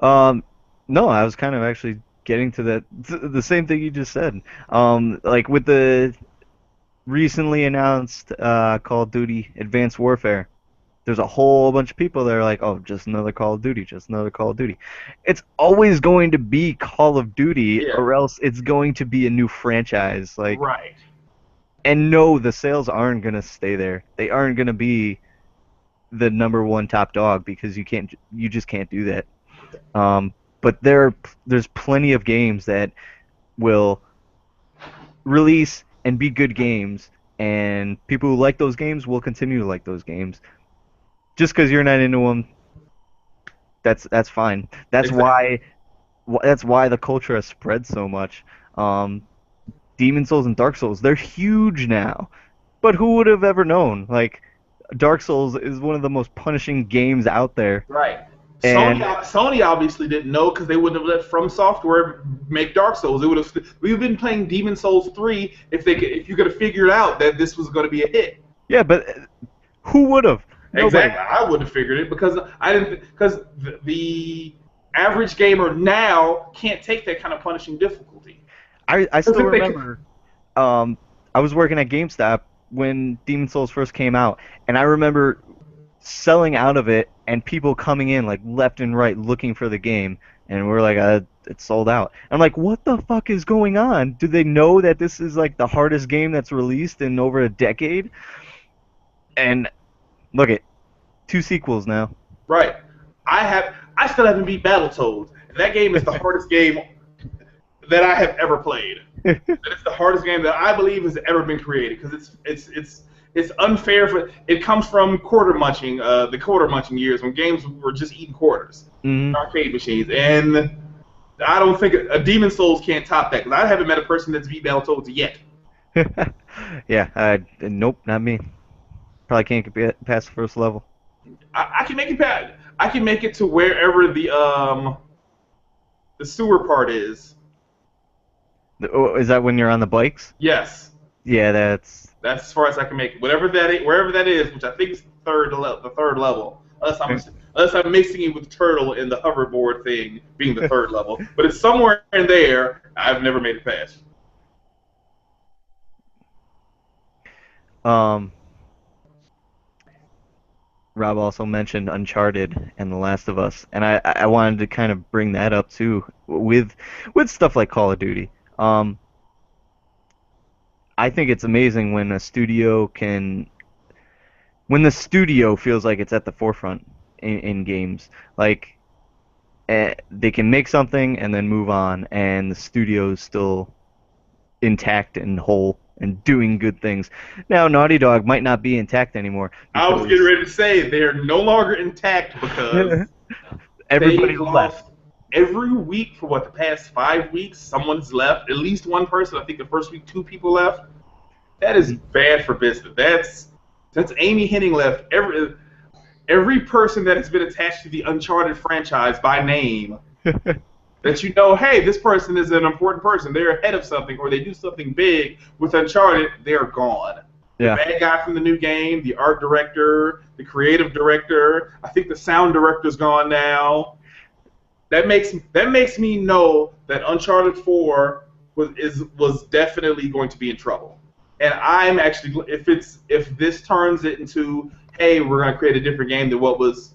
Um, no, I was kind of actually getting to the same thing you just said. Like with the recently announced Call of Duty Advanced Warfare. There's a whole bunch of people that are like, oh, just another Call of Duty, just another Call of Duty. It's always going to be Call of Duty, Yeah, or else it's going to be a new franchise. Like, right. and no, the sales aren't gonna stay there. They aren't gonna be the number one top dog because you just can't do that. But there's plenty of games that will release and be good games, and people who like those games will continue to like those games. Just because you're not into them, that's fine. Exactly. That's why the culture has spread so much. Um, Demon Souls and Dark Souls, they're huge now. But who would have ever known? Like Dark Souls is one of the most punishing games out there. Right. And Sony obviously didn't know because they wouldn't have let From Software make Dark Souls. It would have. We've been playing Demon Souls 3 if you could have figured out that this was going to be a hit. yeah, but who would have? Nobody. Exactly. I would have figured it because I didn't because the average gamer now can't take that kind of punishing difficulty. I Because still if they could, remember I was working at GameStop when Demon Souls first came out, and I remember selling out of it and people coming in like left and right looking for the game, and we're like, it's sold out. I'm like, what the fuck is going on? Do they know that this is like the hardest game that's released in over a decade? And look at two sequels now. right. I still haven't beat Battletoads, and that game is the hardest game that I have ever played. That it's the hardest game that I believe has ever been created because it's unfair for it comes from the quarter munching years when games were just eating quarters, Hmm. arcade machines, and I don't think a Demon Souls can't top that because I haven't met a person that's beat Battletoads yet. Yeah, nope, not me. Probably can't get past the first level. I can make it I can make it to wherever the sewer part is. Oh, is that when you're on the bikes? Yes, Yeah, that's. that's as far as I can make it. Wherever that is, which I think is the third level. Unless I'm mixing it with Turtle in the hoverboard thing being the third level, but it's somewhere in there. I've never made it past. Um, Rob also mentioned Uncharted and The Last of Us, and I wanted to kind of bring that up too with stuff like Call of Duty. Um, I think it's amazing when the studio feels like it's at the forefront in games. Like they can make something and then move on, and the studio's still intact and whole and doing good things. Now, Naughty Dog might not be intact anymore I was getting because ready to say they are no longer intact because everybody they left. lost every week for what the past 5 weeks. Someone's left. At least one person. I think the first week 2 people left. That is bad for business. That's Amy Henning left. Every person that has been attached to the Uncharted franchise by name that you know, hey, this person is an important person. They're ahead of something, or they do something big with Uncharted. They're gone. The Yeah. bad guy from the new game, the art director, the creative director. I think the sound director's gone now. That makes me know that Uncharted 4 was definitely going to be in trouble. And I'm actually if this turns it into, hey, we're going to create a different game than what it was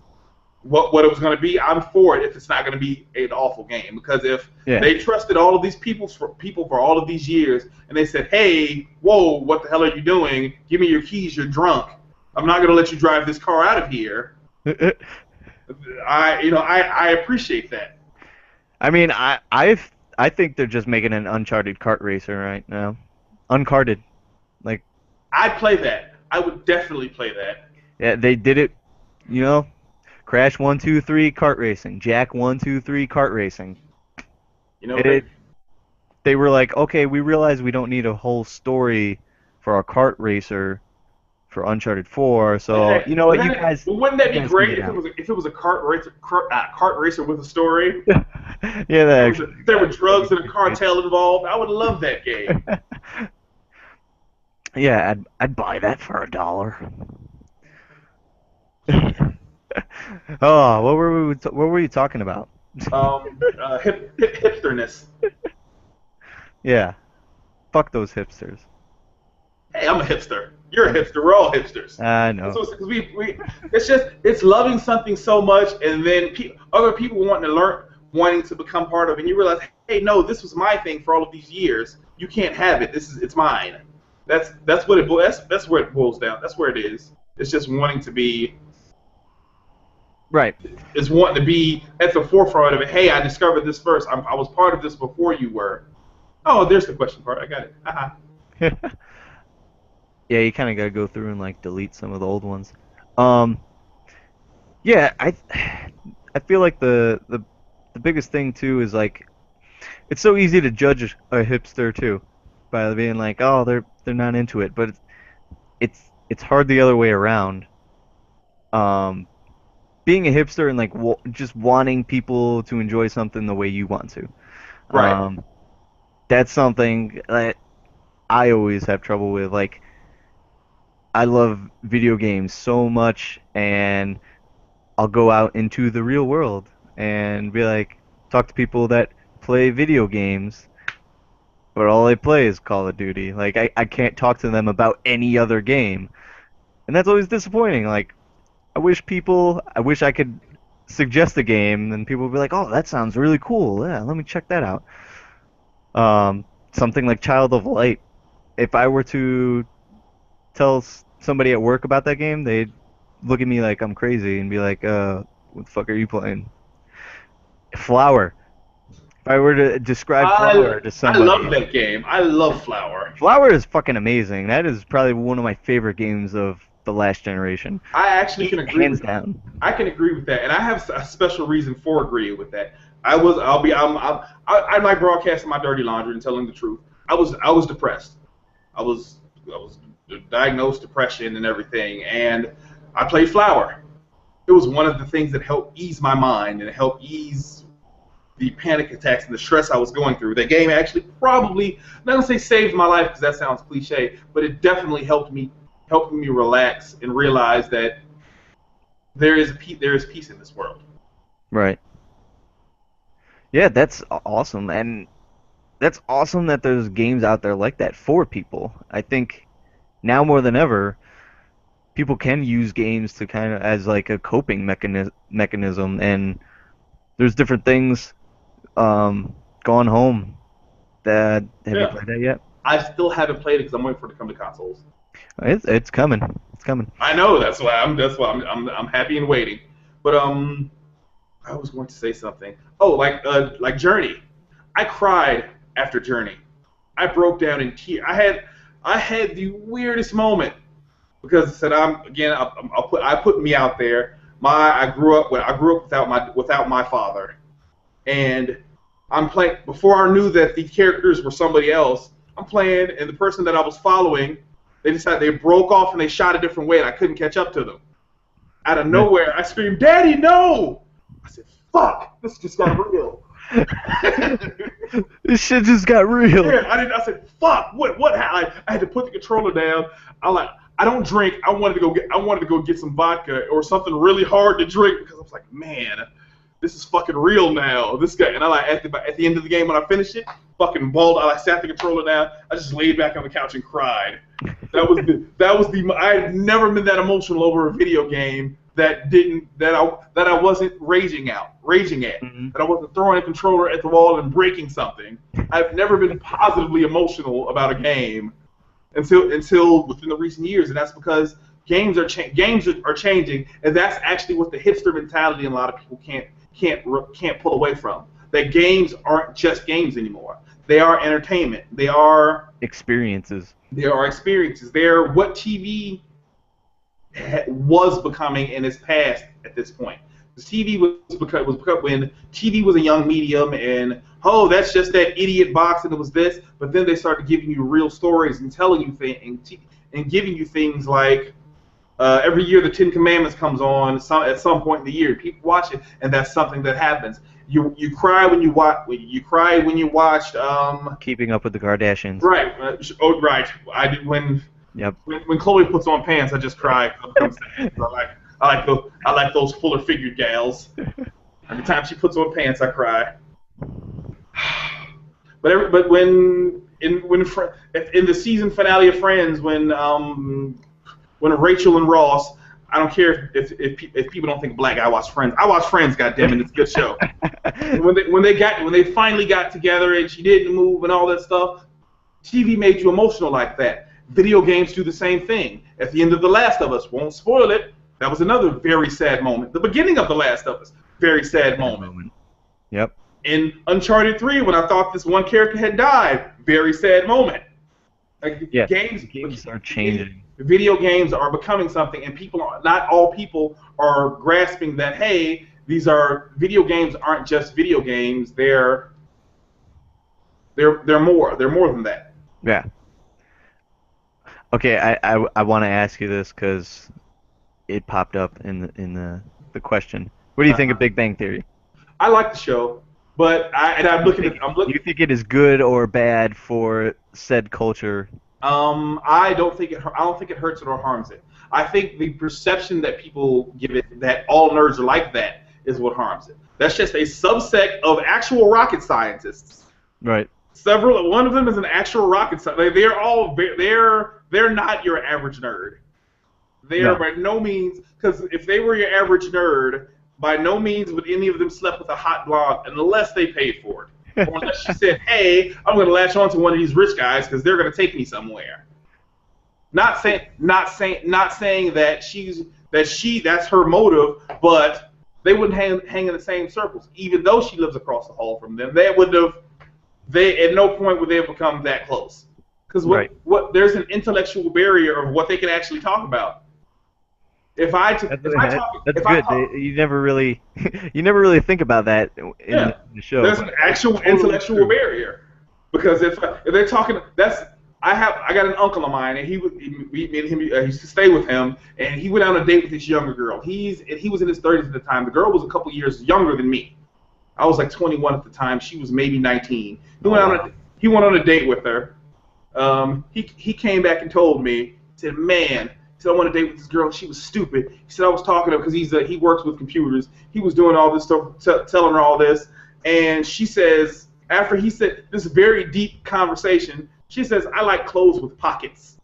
going to be, I'm for it if it's not going to be an awful game. Because if Yeah. they trusted all of these people for all of these years, and they said, hey, whoa, what the hell are you doing? Give me your keys, you're drunk. I'm not going to let you drive this car out of here. I appreciate that. I mean, I think they're just making an Uncharted kart racer right now. Uncarted. Like, I'd play that. I would definitely play that. yeah, they did it, you know, Crash 1, 2, 3 kart racing, Jack 1, 2, 3 kart racing. You know, It they were like, okay, we realize we don't need a whole story for our kart racer for Uncharted 4, so you know what, wouldn't you that be guys can great get if it out. was a kart racer with a story? Yeah, that actually There were that'd be drugs and a pretty sweet. cartel involved. I would love that game. Yeah, I'd buy that for $1. Oh, what were you talking about? Hipsterness. Yeah, fuck those hipsters. Hey, I'm a hipster. You're a hipster. We're all hipsters. I That's know. what it's just it's loving something so much, and then other people wanting to learn, wanting to become part of, it, and you realize, hey, no, this was my thing for all of these years. You can't have it. It's mine. That's what that's where it boils down. That's where it is. It's just wanting to be Right. is wanting to be at the forefront of it. Hey, I discovered this first. I was part of this before you were. Oh, there's the question part. I got it. Haha. Yeah, you kind of gotta go through and like delete some of the old ones. Um, yeah, I feel like the biggest thing too is like it's so easy to judge a hipster too by being like, oh, they're not into it, but it's hard the other way around. Um, being a hipster and like just wanting people to enjoy something the way you want to. Right. Um, that's something that I always have trouble with. Like, I love video games so much, and I'll go out into the real world and be like, talk to people that play video games, but all they play is Call of Duty. Like, I can't talk to them about any other game. And that's always disappointing. Like, I wish I could suggest a game, and people would be like, oh, that sounds really cool. Yeah, let me check that out. Something like Child of Light. If I were to tell somebody at work about that game, they'd look at me like I'm crazy and be like, what the fuck are you playing? Flower. If I were to describe Flower to I love somebody, that game. I love Flower. Flower is fucking amazing. That is probably one of my favorite games of the last generation. I actually can agree Hands with down. I can agree with that, and I have a special reason for agreeing with that. I'm like broadcasting my dirty laundry and telling the truth. I was depressed. I was diagnosed depression and everything, and I played Flower. It was one of the things that helped ease my mind and helped ease the panic attacks and the stress I was going through. That game actually probably, I'm not gonna say saved my life because that sounds cliche, but it definitely helped me relax and realize that there is peace in this world. Right. Yeah, that's awesome. And that's awesome that there's games out there like that for people. I think now more than ever, people can use games to kind of as like a coping mechanism, and there's different things. Gone Home. That have you Yeah, played that yet? I still haven't played it because I'm waiting for it to come to consoles. It's coming. It's coming. I know I'm happy and waiting. But I was going to say something. Oh, like Journey. I cried after Journey. I broke down in tears. I had the weirdest moment because I said I put me out there. I grew up without my father, and I'm playing before I knew that the characters were somebody else. I'm playing, and the person that I was following, they decided they broke off and they shot a different way, and I couldn't catch up to them. Out of nowhere, I screamed, "Daddy, no!" I said, "Fuck, this just got real." This shit just got real. Yeah, I said, "Fuck, what?" I had to put the controller down. I don't drink. I wanted to go get some vodka or something really hard to drink because I was like, man, this is fucking real now. This guy, and I like at the end of the game when I finished it, fucking balled. I like sat the controller down. I just laid back on the couch and cried. That was the I had never been that emotional over a video game that I wasn't raging at, Hmm. that I wasn't throwing a controller at the wall and breaking something. I've never been positively emotional about a game until within the recent years, and that's because games are changing, and that's actually what the hipster mentality and a lot of people can't pull away from. that games aren't just games anymore. They are entertainment. Experiences. They are experiences. They're what TV was becoming in its past at this point. The TV was when TV was a young medium, and oh, that's just that idiot box, and it was this. But then they started giving you real stories and telling you things and giving you things like every year the Ten Commandments comes on at some point in the year. People watch it, and that's something that happens. You cry when you watch. You cry when you watched. Keeping Up with the Kardashians. Right. Oh, right. I did when. Yep. When Chloe puts on pants, I just cry. I like those fuller figured gals. Every time she puts on pants, I cry. But when in the season finale of Friends, when Rachel and Ross, I don't care if people don't think black guy watch Friends. I watch Friends, goddammit, it's a good show. when they finally got together and she didn't move and all that stuff, TV made you emotional like that. Video games do the same thing. At the end of The Last of Us, won't spoil it, that was another very sad moment. The beginning of The Last of Us, very sad moment. Yep. In Uncharted 3, when I thought this one character had died, very sad moment. Yeah, games are changing. Video games are becoming something, and not all people are grasping that, hey, video games aren't just video games, they're more than that. Yeah. Okay, I want to ask you this because it popped up in the question. What do you think of Big Bang Theory? I like the show, but I'm looking. Do you think it is good or bad for said culture? I don't think it hurts it or harms it. I think the perception that people give it, that all nerds are like that, is what harms it. That's just a subset of actual rocket scientists. Right. One of them is an actual rocket scientist. They're not your average nerd. They are by no means, because if they were your average nerd, by no means would any of them sleep with a hot blonde unless they paid for it. Or unless she said, hey, I'm going to latch on to one of these rich guys because they're going to take me somewhere. Not saying that's her motive, but they wouldn't hang in the same circles. Even though she lives across the hall from them, they at no point would they have become that close. Because there's an intellectual barrier of what they can actually talk about. You never really think about that in the show. There's an actual intellectual barrier, because if they're talking, I got an uncle of mine, and he used to stay with him, and he went on a date with this younger girl. He was in his 30s at the time. The girl was a couple years younger than me. I was like 21 at the time. She was maybe 19. He went on a date with her. He came back and told me, he said, man. He said, I want to date with this girl. She was stupid. He said, I was talking to her because he works with computers. He was doing all this stuff, telling her all this. And she says, after he said this very deep conversation, she says, I like clothes with pockets.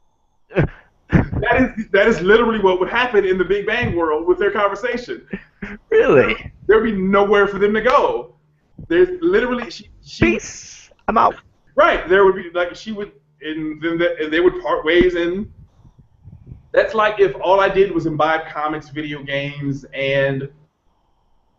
That is literally what would happen in the Big Bang world with their conversation. Really? There'd be nowhere for them to go. There's literally peace. I'm out. Right. There would be and they would part ways, and that's like if all I did was imbibe comics, video games, and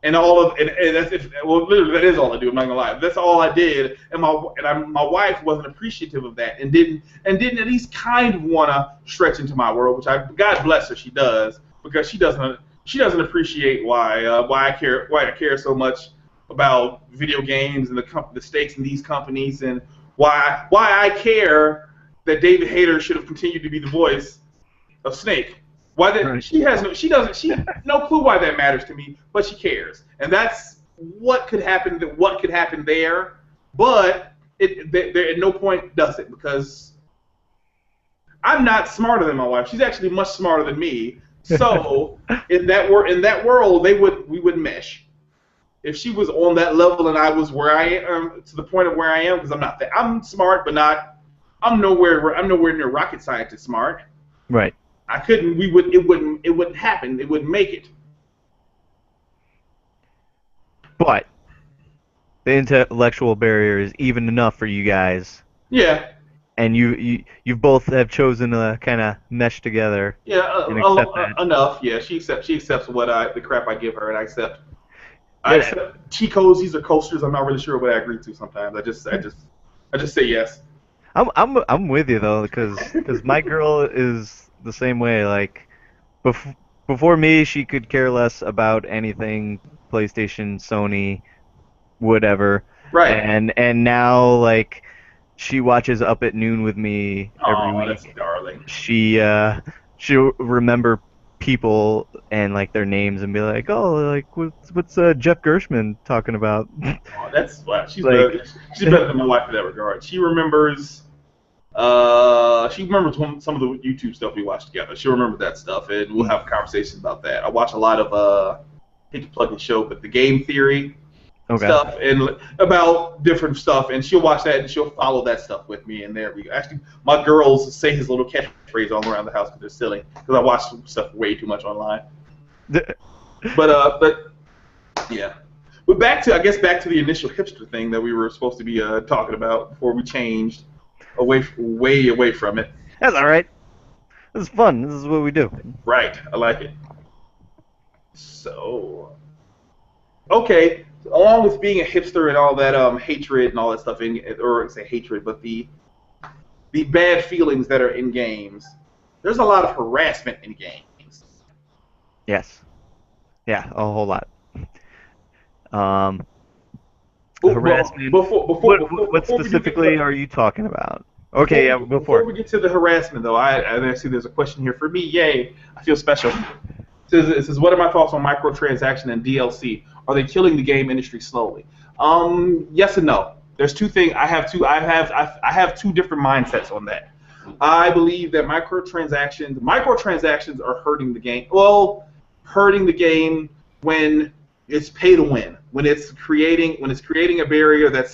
that's literally that is all I do. I'm not gonna lie. That's all I did, and my wife wasn't appreciative of that, and didn't at least kind of wanna stretch into my world, which God bless her, she does, because she doesn't appreciate why I care so much about video games and the stakes in these companies, and why I care that David Hayter should have continued to be the voice of Snake. She has no clue why that matters to me, but she cares, and that's what could happen. What could happen there, but there at no point does it, because I'm not smarter than my wife. She's actually much smarter than me. So in that world, we would mesh. If she was on that level and I was where I am, to the point of where I am, because I'm not that. I'm smart, but I'm nowhere near rocket scientist smart. Right. I couldn't. It wouldn't happen. It wouldn't make it. But the intellectual barrier is even enough for you guys. Yeah. And you both have chosen to kind of mesh together. Yeah, and accept that. Enough. Yeah, she accepts the crap I give her, and I accept. I accept tea cozies or coasters. I'm not really sure what I agree to sometimes. I just say yes. I'm with you though, because my girl is the same way. Like before me, she could care less about anything PlayStation, Sony, whatever. Right. And now like she watches Up at Noon with me every Oh, that's week. darling. She'll remember people and like their names and be like, "Oh, like what's Jeff Gershman talking about?" Oh, that's wow. She's Like better. She's better than my wife in that regard. She remembers. She remembers some of the YouTube stuff we watched together. She'll remember that stuff, and we'll have conversations about that. I watch a lot of I hate to plug the show, but the Game Theory okay. stuff and about different stuff, and she'll watch that and she'll follow that stuff with me. And there we go. Actually, my girls say his little catchphrase all around the house because they're silly because I watch stuff way too much online. But yeah. But back to the initial hipster thing that we were supposed to be talking about before we changed way away from it. That's all right. This is fun. This is what we do. Right, I like it. So, okay, along with being a hipster and all that hatred and all that stuff, or I say hatred, but the bad feelings that are in games, there's a lot of harassment in games. Yes. Yeah, a whole lot. Um, Well, harassment. What before we do get specifically to are you talking about? Okay, yeah, before before. we get to the harassment, though, I see there's a question here for me. Yay, I feel special. It says, what are my thoughts on microtransaction and DLC? Are they killing the game industry slowly? Yes and no. There's two things. I have two different mindsets on that. I believe that microtransactions are hurting the game. Well, hurting the game when it's pay to win. When it's creating a barrier that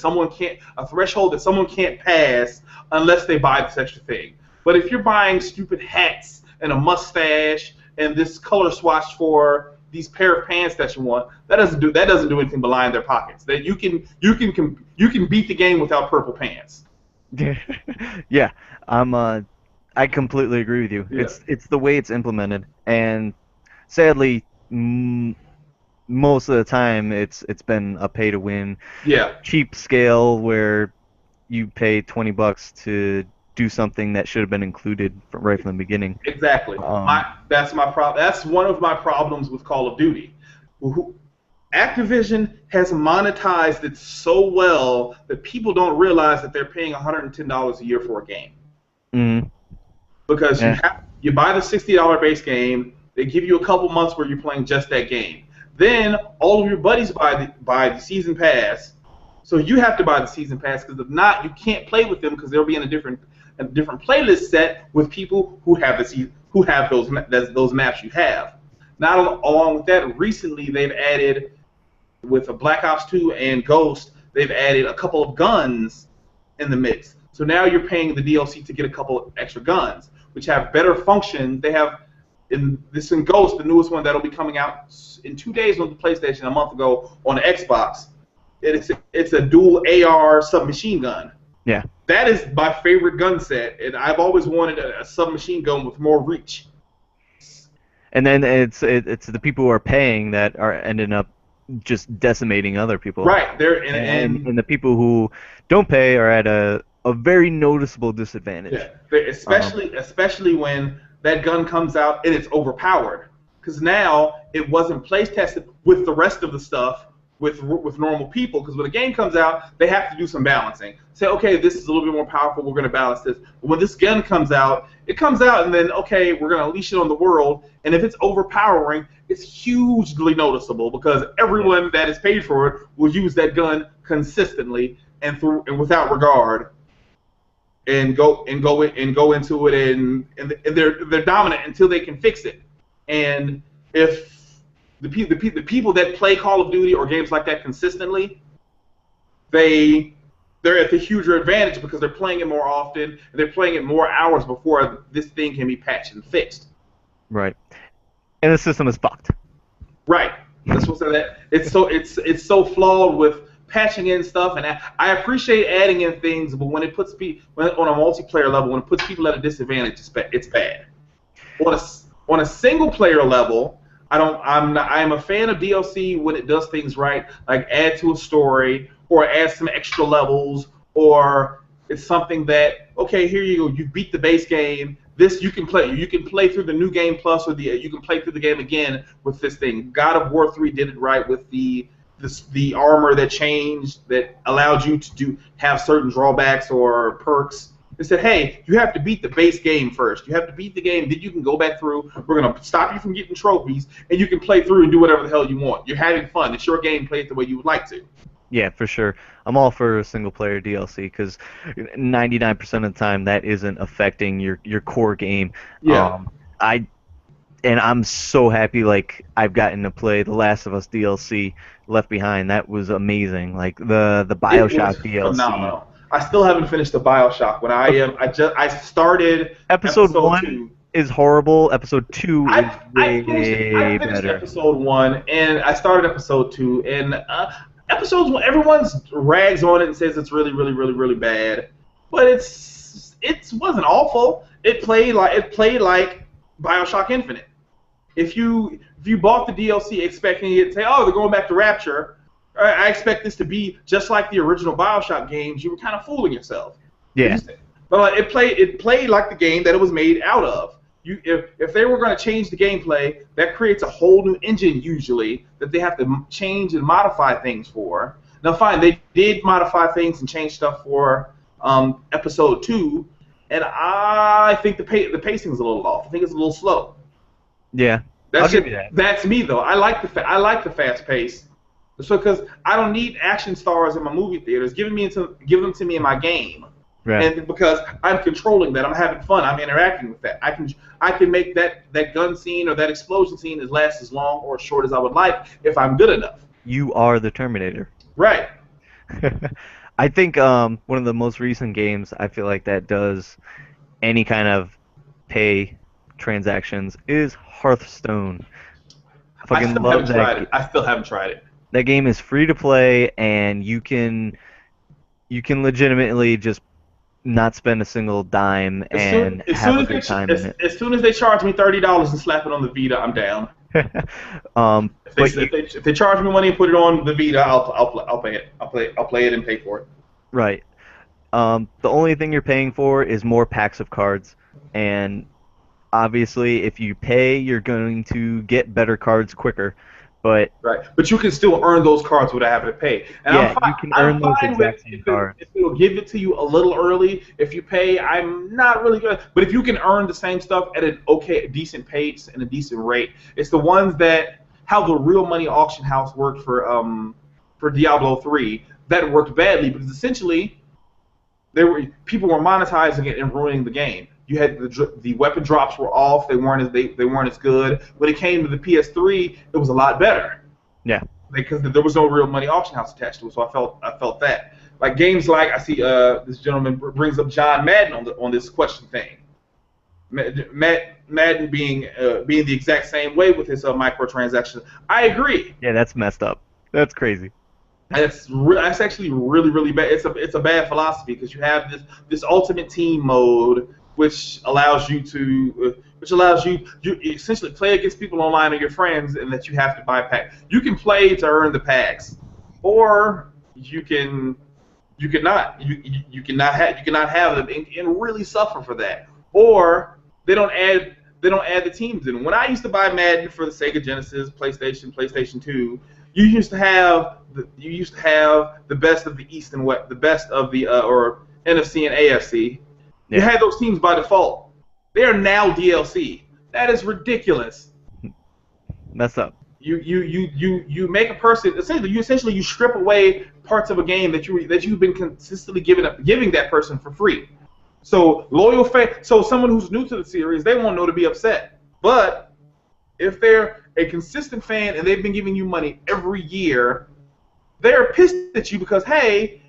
a threshold that someone can't pass unless they buy this extra thing. But if you're buying stupid hats and a mustache and this color swatch for these pair of pants that you want, that doesn't do anything but line their pockets. That you can beat the game without purple pants. Yeah, I completely agree with you. Yeah. It's the way it's implemented, and sadly, most of the time it's been a pay to win, Yeah. cheap scale where you pay $20 to do something that should have been included right from the beginning. Exactly. Um, That's my problem. That's one of my problems with Call of Duty. Activision has monetized it so well that people don't realize that they're paying $110 a year for a game. mm, Because yeah, you buy the $60 base game, they give you a couple months where you're playing just that game. Then all of your buddies buy the season pass, so you have to buy the season pass because if not, you can't play with them because they'll be in a different playlist set with people who have those maps you have. Not along with that, recently they've added with a Black Ops 2 and Ghost, they've added a couple of guns in the mix. So now you're paying the DLC to get a couple of extra guns, which have better function. They have in Ghost, the newest one that'll be coming out in 2 days on the PlayStation, a month ago on the Xbox. It's a dual AR submachine gun. yeah. That is my favorite gun set, and I've always wanted a submachine gun with more reach. And then it's the people who are paying that are ending up just decimating other people. Right there, And the people who don't pay are at a very noticeable disadvantage. yeah, especially when that gun comes out and it's overpowered, because now it wasn't place tested with the rest of the stuff with normal people. Because when a game comes out, they have to do some balancing. Say, okay, this is a little bit more powerful. We're going to balance this. But when this gun comes out, and then okay, we're going to unleash it on the world. And if it's overpowering, it's hugely noticeable because everyone that is paid for it will use that gun consistently and without regard. And go into it, and they're dominant until they can fix it. And if the people that play Call of Duty or games like that consistently, they're at the huger advantage because they're playing it more often and they're playing it more hours before this thing can be patched and fixed. Right. And the system is fucked. Right. That's what that. It's so flawed with patching in stuff, and I appreciate adding in things, but when it puts on a multiplayer level, when it puts people at a disadvantage, it's bad. On a single player level, I don't. I'm not. I'm a fan of DLC when it does things right, like add to a story or add some extra levels, or it's something that okay, here you go. You beat the base game. This you can play. You can play through the new game plus, or the you can play through the game again with this thing. God of War 3 did it right with the armor that changed that allowed you to have certain drawbacks or perks. They said, hey, you have to beat the base game first. You have to beat the game, then you can go back through. We're going to stop you from getting trophies, and you can play through and do whatever the hell you want. You're having fun. It's your game. Play it the way you would like to. Yeah, for sure. I'm all for single player DLC because 99% of the time that isn't affecting your core game. Yeah. I and I'm so happy like I've gotten to play the Last of Us DLC Left Behind. That was amazing. Like the It was BioShock DLC. phenomenal. I still haven't finished the BioShock. When I started Episode episode 1 two. is horrible. Episode 2 is I way finished better. episode 1 and I started episode 2 and episodes 1 everyone's rags on it and says it's really really really really bad, but it wasn't awful. It played like BioShock Infinite. If you bought the DLC expecting it to say, oh, they're going back to Rapture, I expect this to be just like the original BioShock games, you were kind of fooling yourself. Yeah. But it played like the game that it was made out of. If they were going to change the gameplay, that creates a whole new engine usually that they have to change and modify things for. Now, fine, they did modify things and change stuff for episode 2, and I think the pacing is a little off. I think it's a little slow. Yeah. I'll That's give just, you that. that's me though. I like the fast pace. So because I don't need action stars in my movie theaters, give them to me in my game, Right. and because I'm controlling that, I'm having fun, I'm interacting with that. I can make that gun scene or that explosion scene as last as long or as short as I would like if I'm good enough. You are the Terminator. Right. I think one of the most recent games I feel like that does any kind of pay transactions is Hearthstone. I I fucking still love haven't that. tried it. I still haven't tried it. That game is free to play, and you can legitimately just not spend a single dime As soon and as have soon a as good time in as soon as they charge me $30 and slap it on the Vita, I'm down. it. But If they charge me money and put it on the Vita, I'll pay it. I'll play it and pay for it. right. The only thing you're paying for is more packs of cards, and obviously, if you pay, you're going to get better cards quicker. But Right, but you can still earn those cards without having to pay, and yeah, you can I'm earn those fine with exact same cards. if it'll give it to you a little early. If you pay, I'm not really good, but if you can earn the same stuff at an okay, decent pace and a decent rate, it's the ones that how the real money auction house worked for Diablo 3 that worked badly because essentially people were monetizing it and ruining the game. You had the weapon drops were off; they weren't as good. When it came to the PS3, it was a lot better Yeah. because there was no real money auction house attached to it. So I felt that like games like I see this gentleman brings up John Madden on this question thing. Madden being the exact same way with his microtransactions. I agree. Yeah, that's messed up. That's crazy. That's actually really really bad. It's a bad philosophy because you have this ultimate team mode which allows you you essentially play against people online or your friends and that you have to buy packs. You can play to earn the packs, or you cannot you cannot have them and really suffer for that. Or they don't add the teams in. When I used to buy Madden for the Sega Genesis, PlayStation 2, you used to have the best of the East and West, the best of the or NFC and AFC. You Yeah. had those teams by default. They are now DLC. That is ridiculous. Messed up. You make a person essentially you strip away parts of a game that you've been consistently giving that person for free. So someone who's new to the series, they won't know to be upset. But if they're a consistent fan and they've been giving you money every year, they're pissed at you because hey,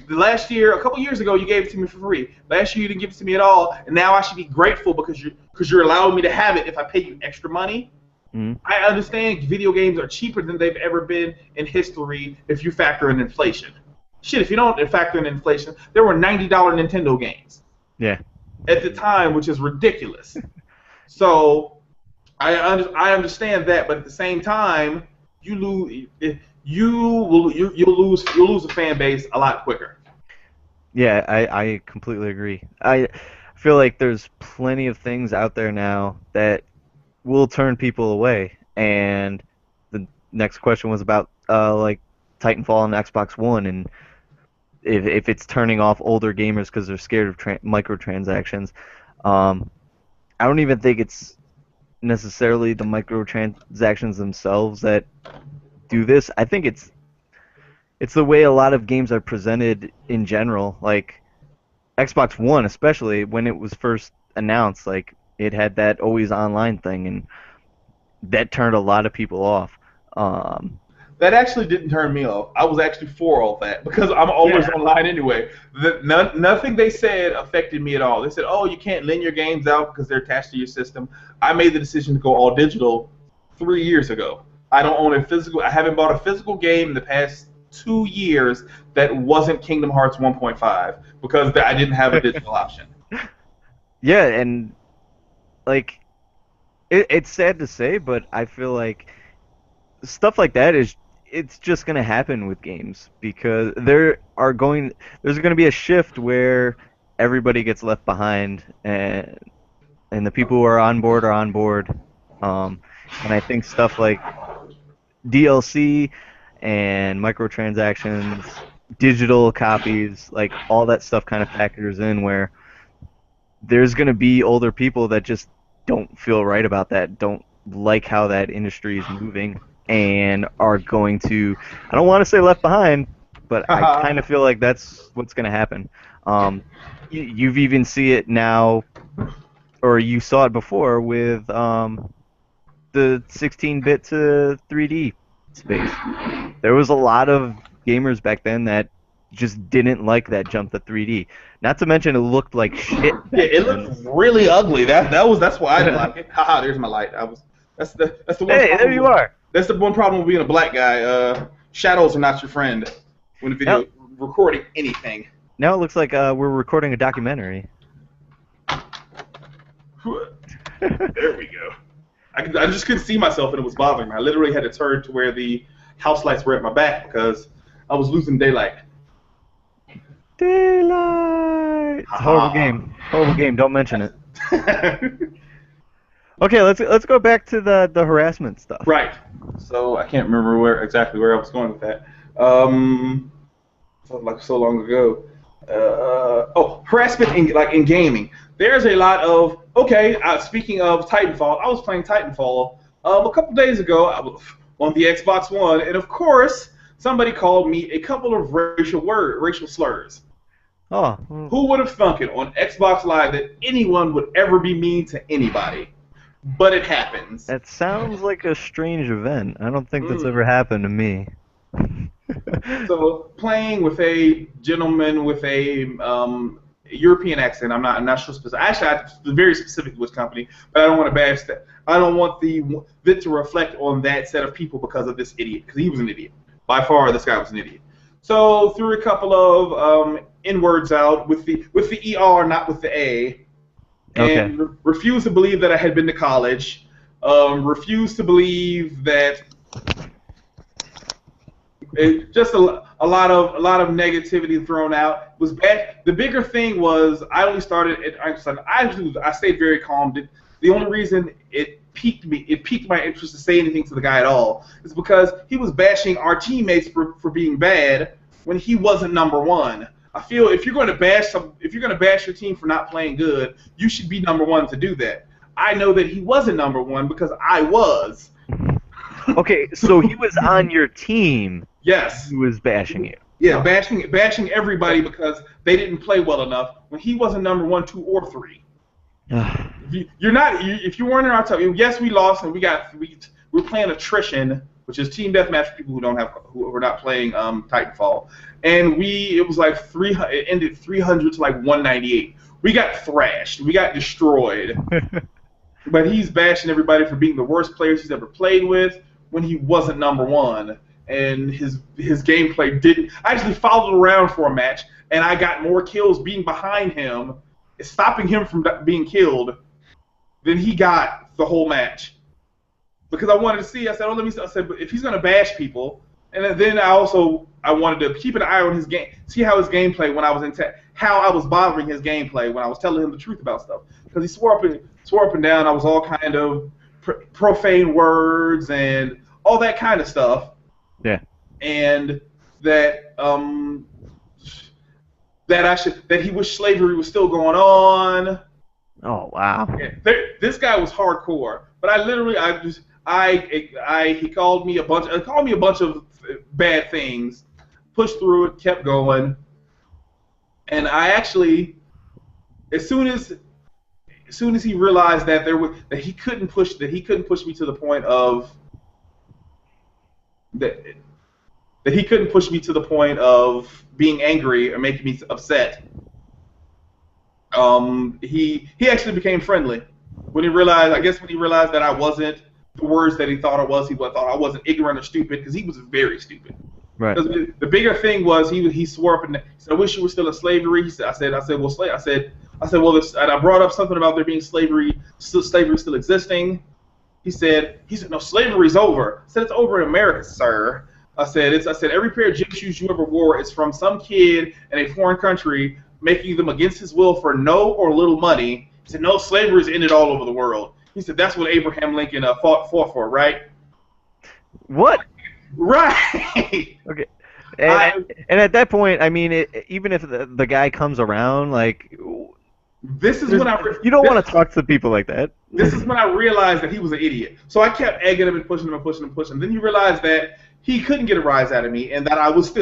last year, a couple years ago, you gave it to me for free. Last year, you didn't give it to me at all, and now I should be grateful because you're allowing me to have it if I pay you extra money. Mhm. I understand video games are cheaper than they've ever been in history if you factor in inflation. Shit, if you don't factor in inflation, there were $90 Nintendo games Yeah. at the time, which is ridiculous. So I understand that, but at the same time, you lose you'll lose a fan base a lot quicker. Yeah, I completely agree. I feel like there's plenty of things out there now that will turn people away. And the next question was about like Titanfall on Xbox One, and if it's turning off older gamers because they're scared of microtransactions. Um, I don't even think it's necessarily the microtransactions themselves that do this. I think it's the way a lot of games are presented in general. Like Xbox One, especially when it was first announced, like it had that always online thing, and that turned a lot of people off. Um, That actually didn't turn me off. I was actually for all that because I'm always yeah, online anyway. Nothing they said affected me at all. They said, "Oh, you can't lend your games out because they're attached to your system." I made the decision to go all digital 3 years ago. I don't own a physical. I haven't bought a physical game in the past 2 years that wasn't Kingdom Hearts 1.5 because I didn't have a digital option. yeah, and like it's sad to say, but I feel like stuff like that is it's just going to happen with games because there's going to be a shift where everybody gets left behind, and the people who are on board. um and I think stuff like DLC and microtransactions, digital copies, like all that stuff kind of factors in where there's going to be older people that just don't feel right about that, don't like how that industry is moving, and are going to, I don't want to say left behind, but I kind of feel like that's what's going to happen. You've even see it now, or you saw it before with the 16-bit to 3D space. There was a lot of gamers back then that just didn't like that jump to 3D. Not to mention it looked like shit Yeah, back it then. looked really ugly. That's why I didn't like it. Haha, there's my light. That's the one Hey, there problem you with are. that's the one problem with being a black guy. Shadows are not your friend when a Now, video recording anything. now it looks like we're recording a documentary. There we go. I just couldn't see myself and it was bothering me. I literally had to turn to where the house lights were at my back because I was losing daylight. Daylight. It's a horrible Haha. game. Horrible game. Don't mention it. Okay, let's go back to the harassment stuff. Right. So I can't remember exactly where I was going with that. Um, felt like so long ago. Harassment in gaming. There's a lot of okay. Speaking of Titanfall, I was playing Titanfall a couple days ago. I was on the Xbox One, and of course, somebody called me a couple of racial slurs. Oh, well, Who would have thunk it on Xbox Live that anyone would ever be mean to anybody? But it happens. that sounds like a strange event. I don't think that's Mm. ever happened to me. So playing with a gentleman with a European accent, I'm not sure specific. Actually, I'm very specific which company, but I don't want to bash that. I don't want it to reflect on that set of people because of this idiot, because he was an idiot. By far, this guy was an idiot. So threw a couple of N words out with the ER, not with the A, Okay. and refused to believe that I had been to college. Refused to believe that just a lot of negativity thrown out. It was bad. The bigger thing was I only started at Einstein. I stayed very calm. The only reason it piqued my interest to say anything to the guy at all, is because he was bashing our teammates for being bad when he wasn't number one. I feel if you're going to bash your team for not playing good, you should be number one to do that. I know that he wasn't number one because I was. Okay, so he was on your team. Yes. He was bashing you. Yeah, Oh. bashing everybody because they didn't play well enough when he wasn't number one, two, or three. If you weren't in our team, yes, we lost and we were playing attrition, which is team deathmatch for people who are not playing Titanfall, and it was like it ended 300 to like 198. We got thrashed, we got destroyed, but he's bashing everybody for being the worst players he's ever played with when he wasn't number one. And his gameplay didn't. I actually followed around for a match, and I got more kills being behind him, stopping him from being killed, than he got the whole match. because I wanted to see. I said, oh, let me. I said, but if he's gonna bash people, and then I wanted to keep an eye on his game, see how his gameplay when I was how I was bothering his gameplay when I was telling him the truth about stuff, because he swore up and down. I was all kind of profane words and all that kind of stuff, Yeah. and that that he wished slavery was still going on. Oh wow. Yeah, this guy was hardcore, but I literally, he called me a bunch of bad things, pushed through it, kept going, and I actually, as soon as he realized that he couldn't push me to the point of that he couldn't push me to the point of being angry or making me upset. He actually became friendly when he realized. I guess when he realized that I wasn't the words that he thought I was. He thought I wasn't ignorant or stupid, because he was very stupid. Right. The bigger thing was he swore up and he said, "I wish you were still in slavery." He said, "I said, well, well, and I brought up something about there being slavery still existing." He said, "No, slavery's over." I said, "It's over in America, sir." I said every pair of gym shoes you ever wore is from some kid in a foreign country making them against his will for no or little money. He said, "No, slavery's ended all over the world." He said, "That's what Abraham Lincoln fought for, right?" What? Right. Okay. And at that point, I mean, even if the guy comes around, like, This is when you don't want to talk to people like that. This is when I realized that he was an idiot. So I kept egging him and pushing him and pushing him and pushing him. Then he realized that he couldn't get a rise out of me, and that I was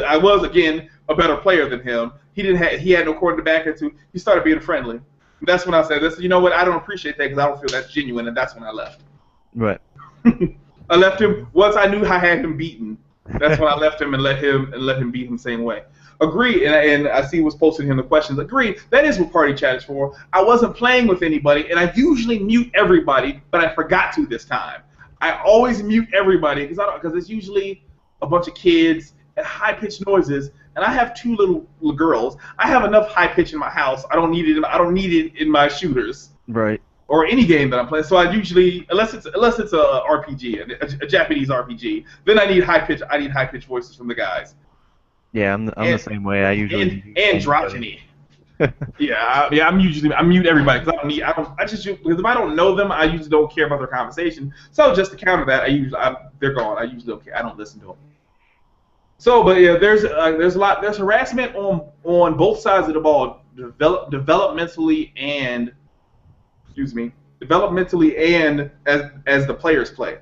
again a better player than him. He had no quarter to back into. He started being friendly. And that's when I said, "You know what? I don't appreciate that, because I don't feel that's genuine." And that's when I left. Right. I left him once I knew I had him beaten. That's when I left him and let him beat him the same way. Agreed, and I see what's posted here in the questions. Agreed, that is what party chat is for. I wasn't playing with anybody, and I usually mute everybody, but I forgot to this time. I always mute everybody because it's usually a bunch of kids and high-pitched noises, and I have two little girls. I have enough high pitch in my house. I don't need it in my shooters. Right. Or any game that I'm playing. So I usually, unless it's a RPG, a Japanese RPG, then I need high pitch voices from the guys. Yeah, I'm the same way. I usually androgyny. I mute everybody because because if I don't know them, I usually don't care about their conversation. So just to counter that, they're gone. I usually don't care. I don't listen to them. So, but yeah, there's harassment on both sides of the ball, developmentally and as the players play.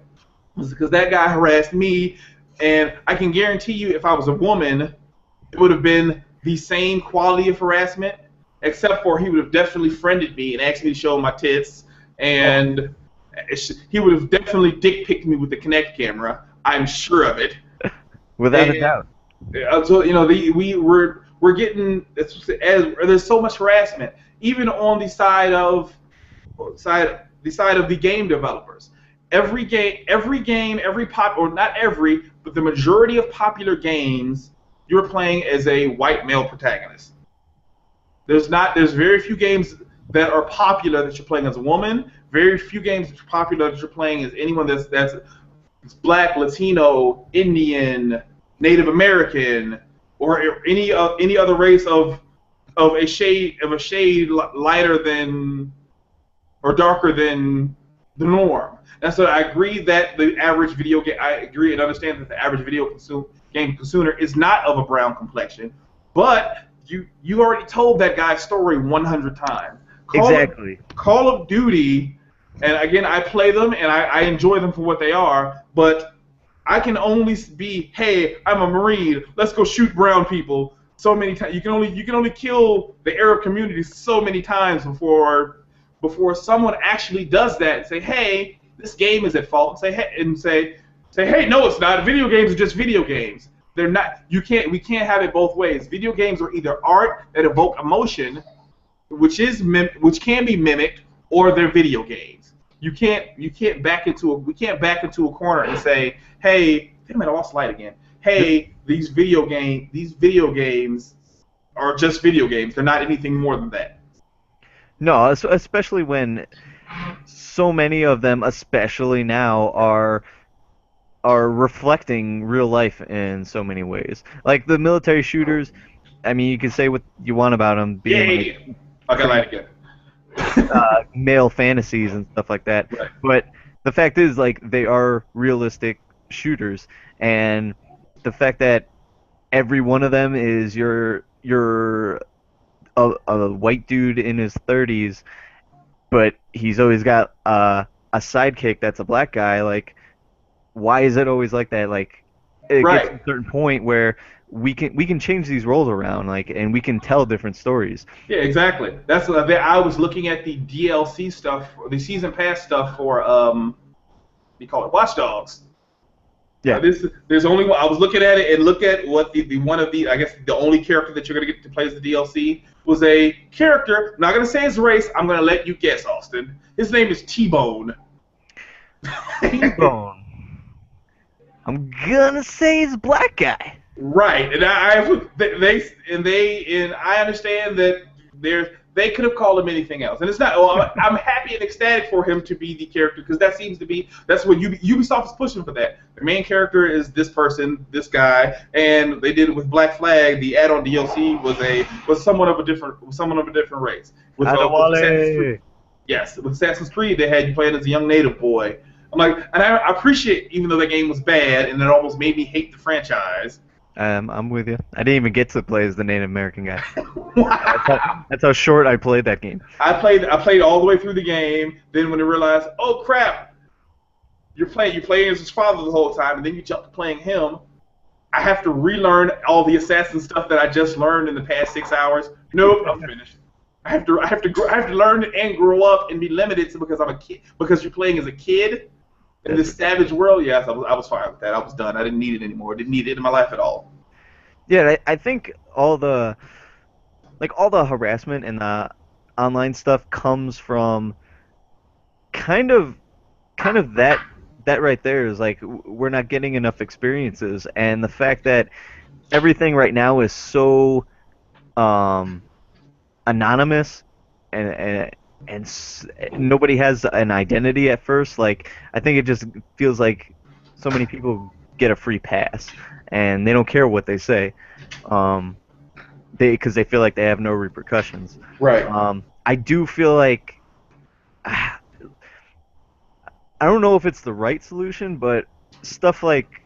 Because that guy harassed me, and I can guarantee you, if I was a woman, it would have been the same quality of harassment, except for he would have definitely friended me and asked me to show him my tits, and he would have definitely dick picked me with the Kinect camera. I'm sure of it. Without a doubt. So we're getting there's so much harassment, even on the side of the game developers. Every but the majority of popular games, you're playing as a white male protagonist. There's very few games that are popular that you're playing as a woman. Very few games that are popular that you're playing as anyone that's Black, Latino, Indian, Native American, or any other race of a shade lighter than or darker than the norm. And so I agree that the average video game. I agree and understand that the average game consumer is not of a brown complexion, but you already told that guy's story 100 times. Exactly. Call of Duty, and again, I play them and I enjoy them for what they are, but I can only be, hey, I'm a Marine, let's go shoot brown people so many times. You can only kill the Arab community so many times before someone actually does that and say, hey, this game is at fault, and say, hey, no, it's not. Video games are just video games. They're not. We can't have it both ways. Video games are either art that evoke emotion, which can be mimicked, or they're video games. We can't back into a corner and say, hey, damn it, I lost light again. Hey, these video games are just video games. They're not anything more than that. No, especially when so many of them, especially now, are reflecting real life in so many ways. Like the military shooters, I mean, you can say what you want about them being like Yay! I got light pretty again. male fantasies and stuff like that, Right. but the fact is, like, they are realistic shooters, and the fact that every one of them is your a white dude in his 30s, but he's always got a sidekick that's a black guy. Like, why is it always like that? Like, it gets to Right. a certain point where we can change these roles around, like, and we can tell different stories. Yeah, exactly. That's I was looking at the DLC stuff, the season pass stuff for we call it Watch Dogs. Yeah, There's only one. I was looking at it and look at what the one of the I guess the only character that you're gonna get to play as the DLC was a character. I'm not gonna say his race. I'm gonna let you guess, Austin. His name is T-Bone. T-Bone. I'm gonna say he's a black guy. Right, and and I understand that they could have called him anything else, and it's not. Well, I'm happy and ecstatic for him to be the character because that seems to be that's what Ubisoft is pushing for. That the main character is this person, this guy, and they did it with Black Flag. The add-on DLC was someone of a different race. With Assassin's Creed, Adewale. yes, with Assassin's Creed they had you playing as a young native boy. I'm like, and I appreciate even though the game was bad and it almost made me hate the franchise. I'm with you. I didn't even get to play as the Native American guy. That's how, Wow. that's how short I played that game. I played all the way through the game. Then when I realized, oh crap, you're playing as his father the whole time, and then you jump to playing him. I have to relearn all the assassin stuff that I just learned in the past 6 hours. Nope, I'm finished. I have to learn and grow up and be limited to because I'm a kid because you're playing as a kid in That's this savage world. Yes, I was fine with that. I was done. I didn't need it anymore. I didn't need it in my life at all. Yeah. I think all the harassment and the online stuff comes from kind of that right there is like we're not getting enough experiences, and the fact that everything right now is so um anonymous, and nobody has an identity at first. Like, I think it just feels like so many people get a free pass and they don't care what they say, um because they feel like they have no repercussions. Right. I do feel like I don't know if it's the right solution, but stuff like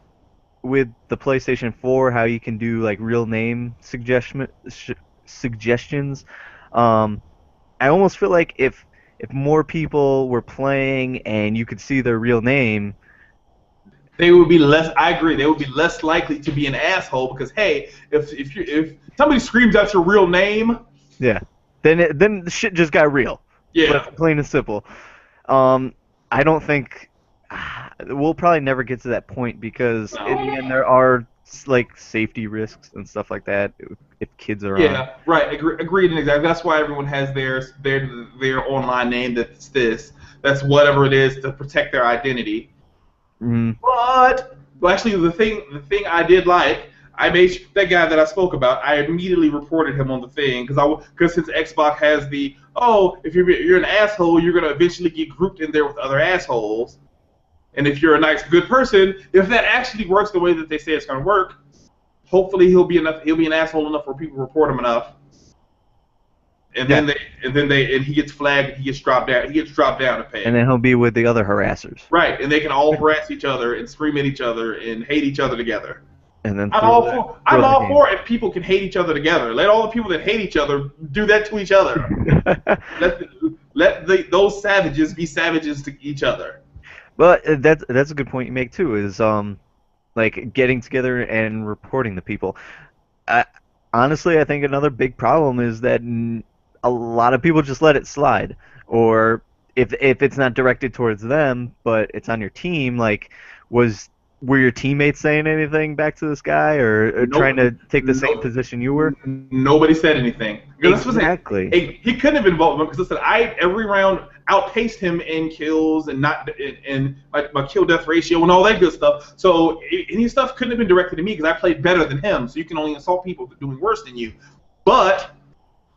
with the PlayStation 4, how you can do like real name suggestions. Um, I almost feel like if more people were playing and you could see their real name, They would be less. I agree. They would be less likely to be an asshole because hey, if somebody screams out your real name, yeah, then the shit just got real. yeah, Plain and simple. Um, I don't think we'll probably never get to that point because in the end no, there are like safety risks and stuff like that if kids are on. yeah, right. Agreed and exactly. That's why everyone has their online name. That's this. That's whatever it is to protect their identity. Mm, But well, actually, the thing I did like, I made that guy that I spoke about. I immediately reported him on the thing because since Xbox has the if you're an asshole, you're gonna eventually get grouped in there with other assholes. And if you're a nice, good person, if that actually works the way that they say it's gonna work, hopefully he'll be an asshole enough where people report him enough, and yeah, then he gets flagged, he gets dropped down to and pay. then he'll be with the other harassers, Right, and they can all harass each other and scream at each other and hate each other together. and then I'm throw all the for throw I'm the all game. for if people can hate each other together. Let all the people that hate each other do that to each other. Let those savages be savages to each other. But that's a good point you make too. Is like getting together and reporting to people. I, honestly, I think another big problem is that a lot of people just let it slide, or if it's not directed towards them, but it's on your team, like was were your teammates saying anything back to this guy, or trying Nope. to take the same Nope. position you were? Nobody said anything. Because that's what I'm Exactly. saying. He couldn't have involved him because I said I every round outpaced him in kills and not in my kill death ratio and all that good stuff. So any stuff couldn't have been directed to me because I played better than him. So you can only insult people for doing worse than you. But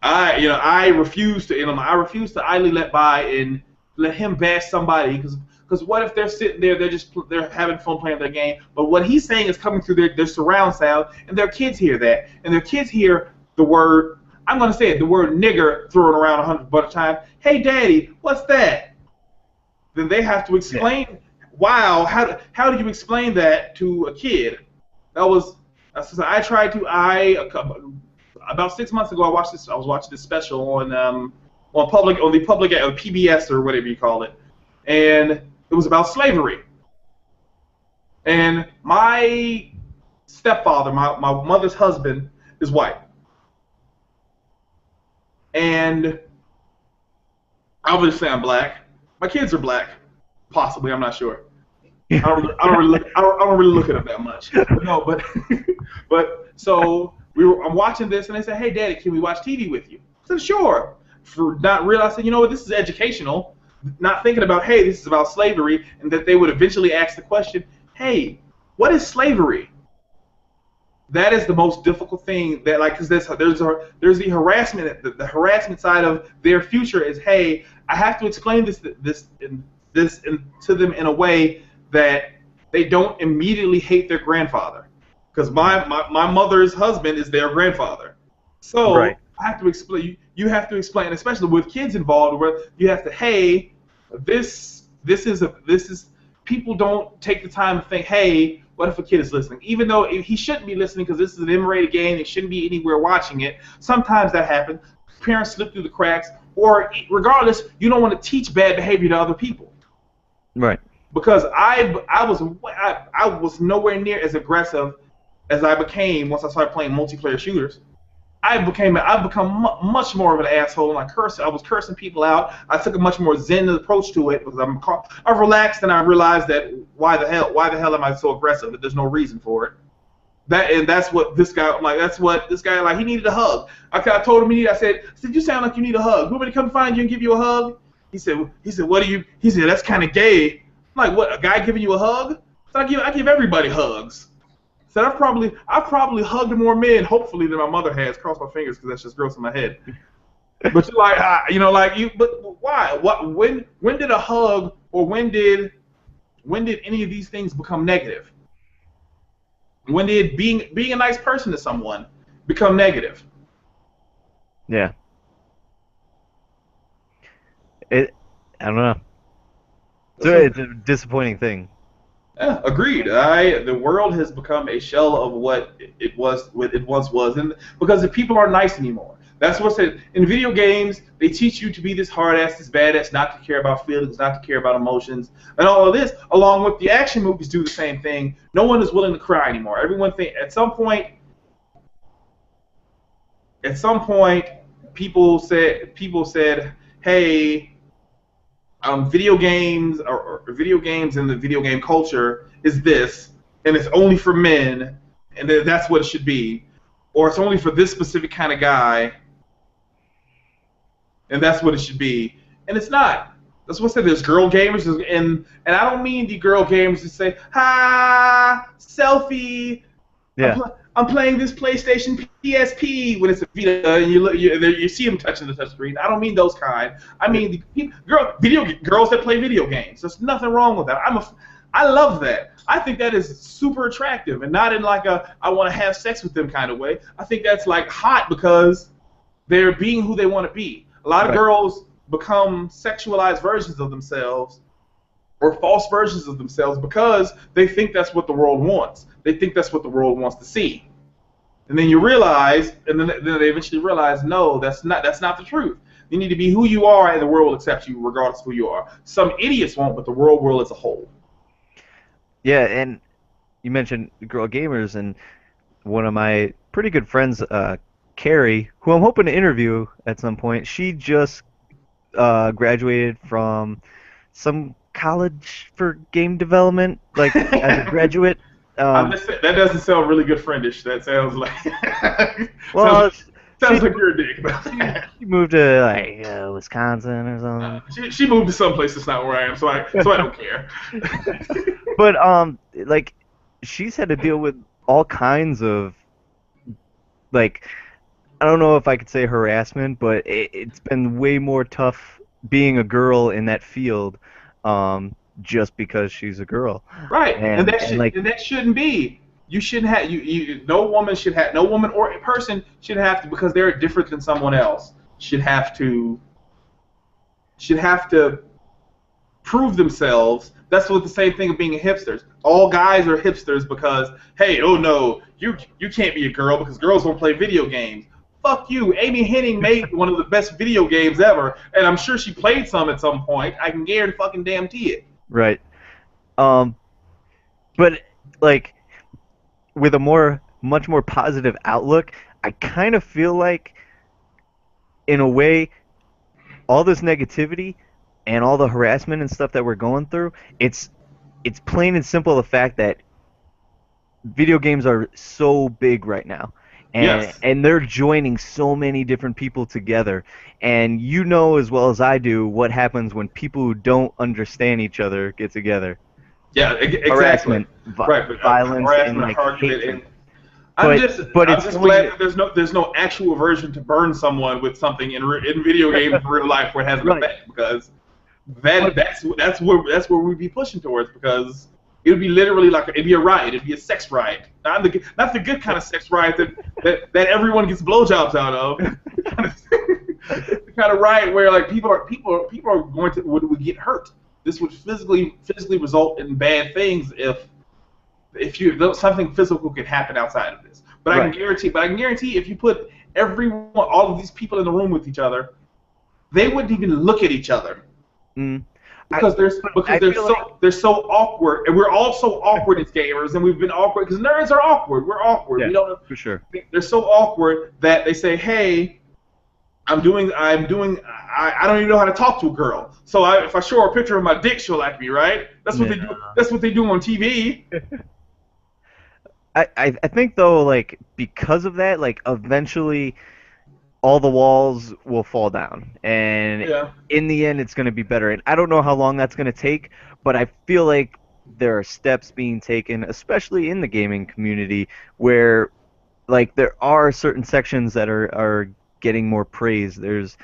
I refuse to idly let by and let him bash somebody because what if they're sitting there, they're having fun playing their game, but what he's saying is coming through their surround sound, and their kids hear that, and their kids hear the word, I'm gonna say it, the word nigger thrown around 100 times. Hey, daddy, what's that? Then they have to Yeah. explain. Wow, how do you explain that to a kid? That was I tried to I about 6 months ago I was watching this special on the public PBS or whatever you call it, and it was about slavery. And my stepfather, my mother's husband, is white, and obviously I'm black. My kids are black, possibly. I'm not sure. I don't really look at them that much. But no, but but so I'm watching this, and they said, "Hey, Daddy, can we watch TV with you?" I said, "Sure." For not realizing, you know what, this is educational. Not thinking about, hey, this is about slavery, and that they would eventually ask the question, "Hey, what is slavery?" That is the most difficult thing. That like, because there's the harassment, the harassment side of their future is, hey, I have to explain to them in a way that they don't immediately hate their grandfather, because my mother's husband is their grandfather. Right. So I have to explain. You have to explain, especially with kids involved, where you have to, hey, this is people don't take the time to think, hey, what if a kid is listening? Even though he shouldn't be listening because this is an M-rated game, they shouldn't be anywhere watching it. Sometimes that happens. Parents slip through the cracks, or regardless, you don't want to teach bad behavior to other people. Right. Because I was nowhere near as aggressive as I became once I started playing multiplayer shooters. I've become much more of an asshole, and I was cursing people out. I took a much more zen approach to it because I've relaxed, and I realized that why the hell am I so aggressive? That there's no reason for it. That's what this guy, I'm like, that's what this guy, like, he needed a hug. I told him I said, you sound like you need a hug. You want me to come find you and give you a hug? He said, what do you? He said, that's kind of gay. I'm like, what? A guy giving you a hug? So I give everybody hugs. So I've probably hugged more men, hopefully, than my mother has. Cross my fingers, because that's just gross in my head. But you're like, but why? What? When did a hug, or when did any of these things become negative? When did being a nice person to someone become negative? Yeah. It. I don't know. So So, it's a disappointing thing. yeah, agreed. The world has become a shell of what it once was, and because the people aren't nice anymore. That's what's it. In video games, they teach you to be this hard ass, this badass, not to care about feelings, not to care about emotions, and all of this. Along with the action movies, do the same thing. No one is willing to cry anymore. Everyone think at some point, people said, hey, video games or video games and the video game culture is this, and it's only for men, and that's what it should be, or it's only for this specific kind of guy, and that's what it should be, and it's not. That's what I said. There's girl gamers, and I don't mean the girl gamers to say, "Ha, selfie." Yeah. I'm playing this PlayStation PSP when it's a Vita, and you see them touching the touchscreen. I don't mean those kind. I mean the girls that play video games. There's nothing wrong with that. I love that. I think that is super attractive, and not in like a I want to have sex with them kind of way. I think that's like hot because they're being who they want to be. A lot of Right. girls become sexualized versions of themselves or false versions of themselves because they think that's what the world wants. They think that's what the world wants to see. And then you realize, and then they eventually realize, no, that's not the truth. You need to be who you are, and the world will accept you regardless of who you are. Some idiots won't, but the world will as a whole. Yeah, and you mentioned girl gamers, and one of my pretty good friends, Carrie, who I'm hoping to interview at some point. She just graduated from some college for game development, like as a graduate. Um, That doesn't sound really good friendish. That sounds like well, sounds she like you're a dick about she that. she moved to like Wisconsin or something. She moved to some place that's not where I am, so I don't care. But like she's had to deal with all kinds of like I don't know if I could say harassment, but it's been way more tough being a girl in that field, just because she's a girl, Right, and and like that shouldn't be. You shouldn't have no woman should have no woman or a person should have to because they're different than someone else should have to should have to prove themselves. That's what the same thing of being a hipsters. All guys are hipsters because hey, oh no, you can't be a girl because girls don't play video games. Fuck you. Amy Henning made one of the best video games ever, and I'm sure she played some at some point. I can guarantee fucking damn it. right, um, but like with a much more positive outlook, I kind of feel like in a way all this negativity and all the harassment and stuff that we're going through, it's plain and simple the fact that video games are so big right now. Yes. And they're joining so many different people together. And you know as well as I do what happens when people who don't understand each other get together. Yeah, exactly. Harassment, Right, but violence, and harassment, like argument, hatred. and But but I'm it's just going glad that there's no actual version to burn someone with something in video games in real life where it has an right. effect because But that's where we'd be pushing towards because it would be literally like it'd be a riot, it'd be a sex riot, not the good kind of sex riot that everyone gets blowjobs out of, the kind of riot where like people are going to would get hurt. This would physically result in bad things if something physical could happen outside of this. But right. I can guarantee if you put all of these people in the room with each other, they wouldn't even look at each other Mm. because I feel like they're so awkward, and we're all so awkward as gamers, and we've been awkward because nerds are awkward. We're awkward. yeah, We don't. for sure. They're so awkward that they say, "Hey, I'm doing. I don't even know how to talk to a girl. So if I show her a picture of my dick, she'll like me, right? That's what they do. That's what they do on TV." I think though, like because of that, like eventually all the walls will fall down, and Yeah. in the end, it's going to be better. And I don't know how long that's going to take, but I feel like there are steps being taken, especially in the gaming community, where like there are certain sections that are getting more praise. There's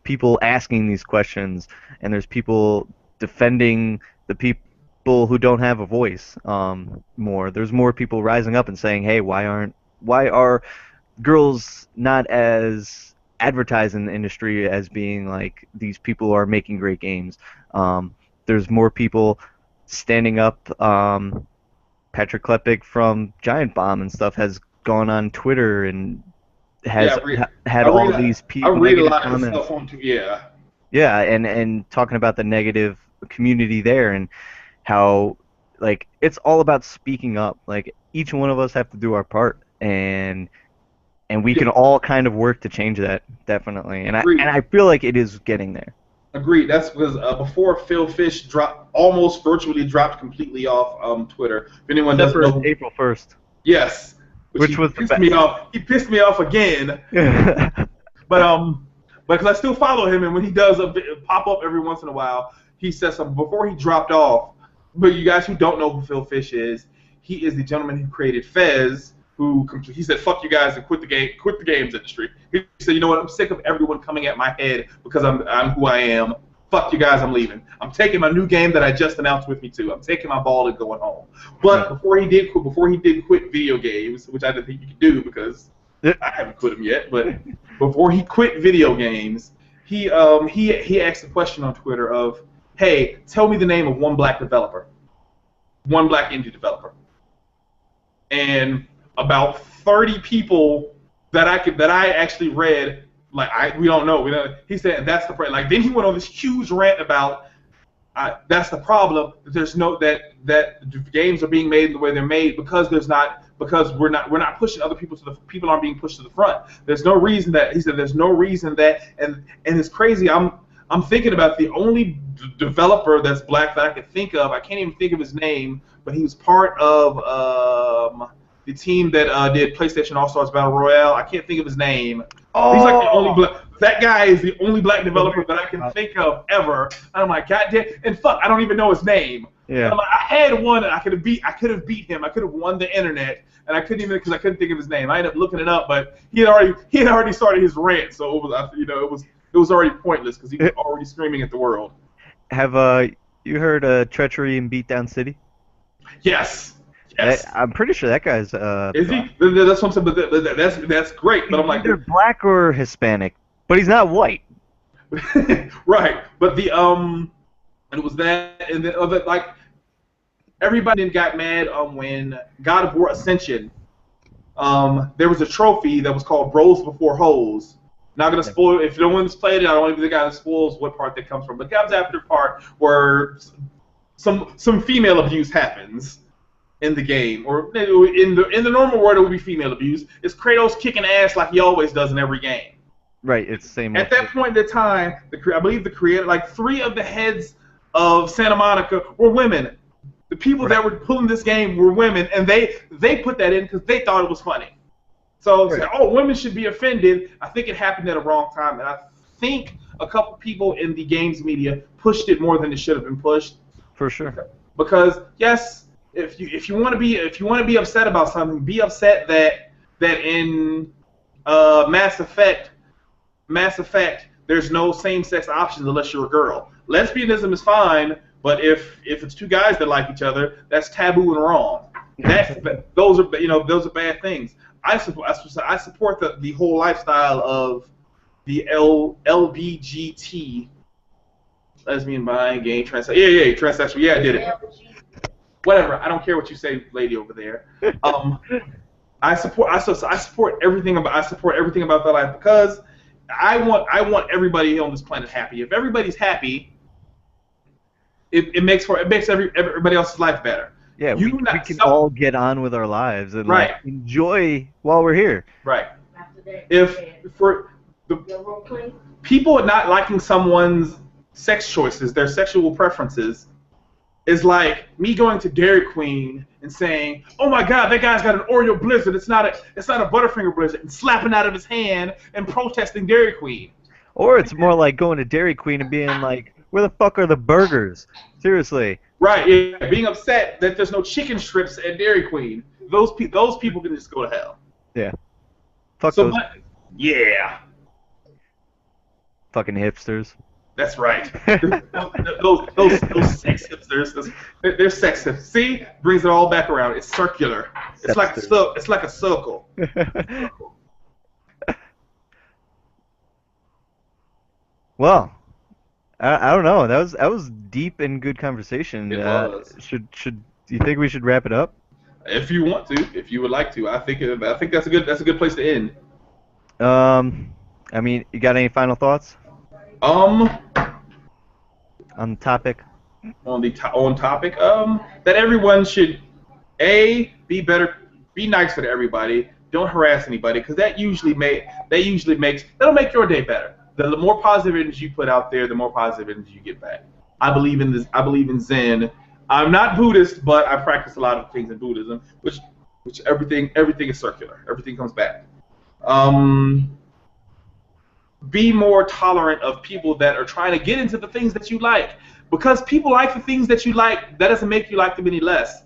people asking these questions, and there's people defending the people who don't have a voice. More. There's more people rising up and saying, "Hey, why are girls not as advertised in the industry as being like these people are making great games?" There's more people standing up. Patrick Klepek from Giant Bomb and stuff has gone on Twitter and Yeah. has had I all read. these I read a negative lot of comments. stuff on. Yeah. Yeah, and talking about the negative community there and how like it's all about speaking up. Like each one of us have to do our part, and we Yeah. can all kind of work to change that, definitely. Agreed. And I feel like it is getting there. Agreed. That's because before Phil Fish almost virtually dropped completely off Twitter. If anyone Except doesn't for know, April 1st, yes, which which was the pissed me off. He pissed me off again. best. But because I still follow him, and when he does pop up every once in a while, he says something before he dropped off. But you guys who don't know who Phil Fish is, he is the gentleman who created Fez. He said, "Fuck you guys," and quit the games industry. He said, "You know what? I'm sick of everyone coming at my head because I'm who I am. Fuck you guys, I'm leaving. I'm taking my new game that I just announced with me too. I'm taking my ball and going home." But before he did quit video games, which I didn't think you could do because I haven't quit them yet, but before he quit video games, he asked a question on Twitter of, "Hey, tell me the name of one black developer, one black indie developer," and about 30 people that I actually read we don't know. He said that's the problem. Like then he went on this huge rant about that's the problem. That there's no that games are being made the way they're made because we're not pushing other people aren't being pushed to the front. There's no reason that he said there's no reason that and it's crazy. I'm thinking about the only developer that's black that I could think of. I can't even think of his name, but he was part of the team that did PlayStation All Stars Battle Royale. I can't think of his name. He's like the only black. That guy is the only black developer that I can think of ever. And I'm like, God damn! And fuck, I don't even know his name. Yeah. I'm like, I had one, and I could have beat him. I could have won the internet, and I couldn't even think of his name. I ended up looking it up, but he had already started his rant, so it was it was already pointless because he was already screaming at the world. Have you heard Treachery in Beatdown City? Yes, yes. I'm pretty sure that guy's Is he? That's what I'm saying. But that's great. But he's I'm like, either black or Hispanic, but he's not white. right. But and it was that, and the other like everybody then got mad when God of War Ascension. There was a trophy that was called Bros Before Hoes. Not gonna spoil if no one's played it. I don't want to be the guy that spoils what part that comes from. But it comes after the part where some female abuse happens in the game, or in the normal world it would be female abuse. It's Kratos kicking ass like he always does in every game. Right, it's the same. At that point in time, I believe the creator, like 3 of the heads of Santa Monica were women. The people that were pulling this game were women, and they put that in because they thought it was funny. So, women should be offended. I think it happened at a wrong time, and I think a couple people in the games media pushed it more than it should have been pushed. For sure. Because yes, if you want to be upset about something, be upset that in Mass Effect, there's no same-sex options unless you're a girl. Lesbianism is fine, but if it's 2 guys that like each other, that's taboo and wrong. Those are bad things. I support the whole lifestyle of the LBGT, lesbian, bi, gay, transsexual. Yeah, transsexual. Yeah, I did it. Whatever. I don't care what you say, lady over there. I support everything about that life because I want everybody on this planet happy. If everybody's happy, it makes everybody else's life better. Yeah, we can all get on with our lives and like, enjoy while we're here. Right. If for the people not liking someone's sex choices, their sexual preferences, is like me going to Dairy Queen and saying, "Oh my God, that guy's got an Oreo Blizzard. It's not a Butterfinger Blizzard," and slapping out of his hand and protesting Dairy Queen. Or it's more like going to Dairy Queen and being like, "Where the fuck are the burgers?" Seriously. Right. Yeah. Being upset that there's no chicken strips at Dairy Queen. Those people can just go to hell. Yeah. Fuck those. Yeah. Fucking hipsters. That's right. those sex hipsters. They're sex hipsters. See, brings it all back around. It's circular. It's like a circle. Well, I don't know. That was deep and good conversation. It was. Should do you think we should wrap it up? If you want to, if you would like to, I think that's a good place to end. I mean, you got any final thoughts? On the topic. On topic. That everyone should be better, be nicer to everybody. Don't harass anybody, because that'll make your day better. The more positive energy you put out there, the more positive energy you get back. I believe in this. I believe in Zen. I'm not Buddhist, but I practice a lot of things in Buddhism, which everything is circular. Everything comes back. Be more tolerant of people that are trying to get into the things that you like. Because people like the things that you like, that doesn't make you like them any less.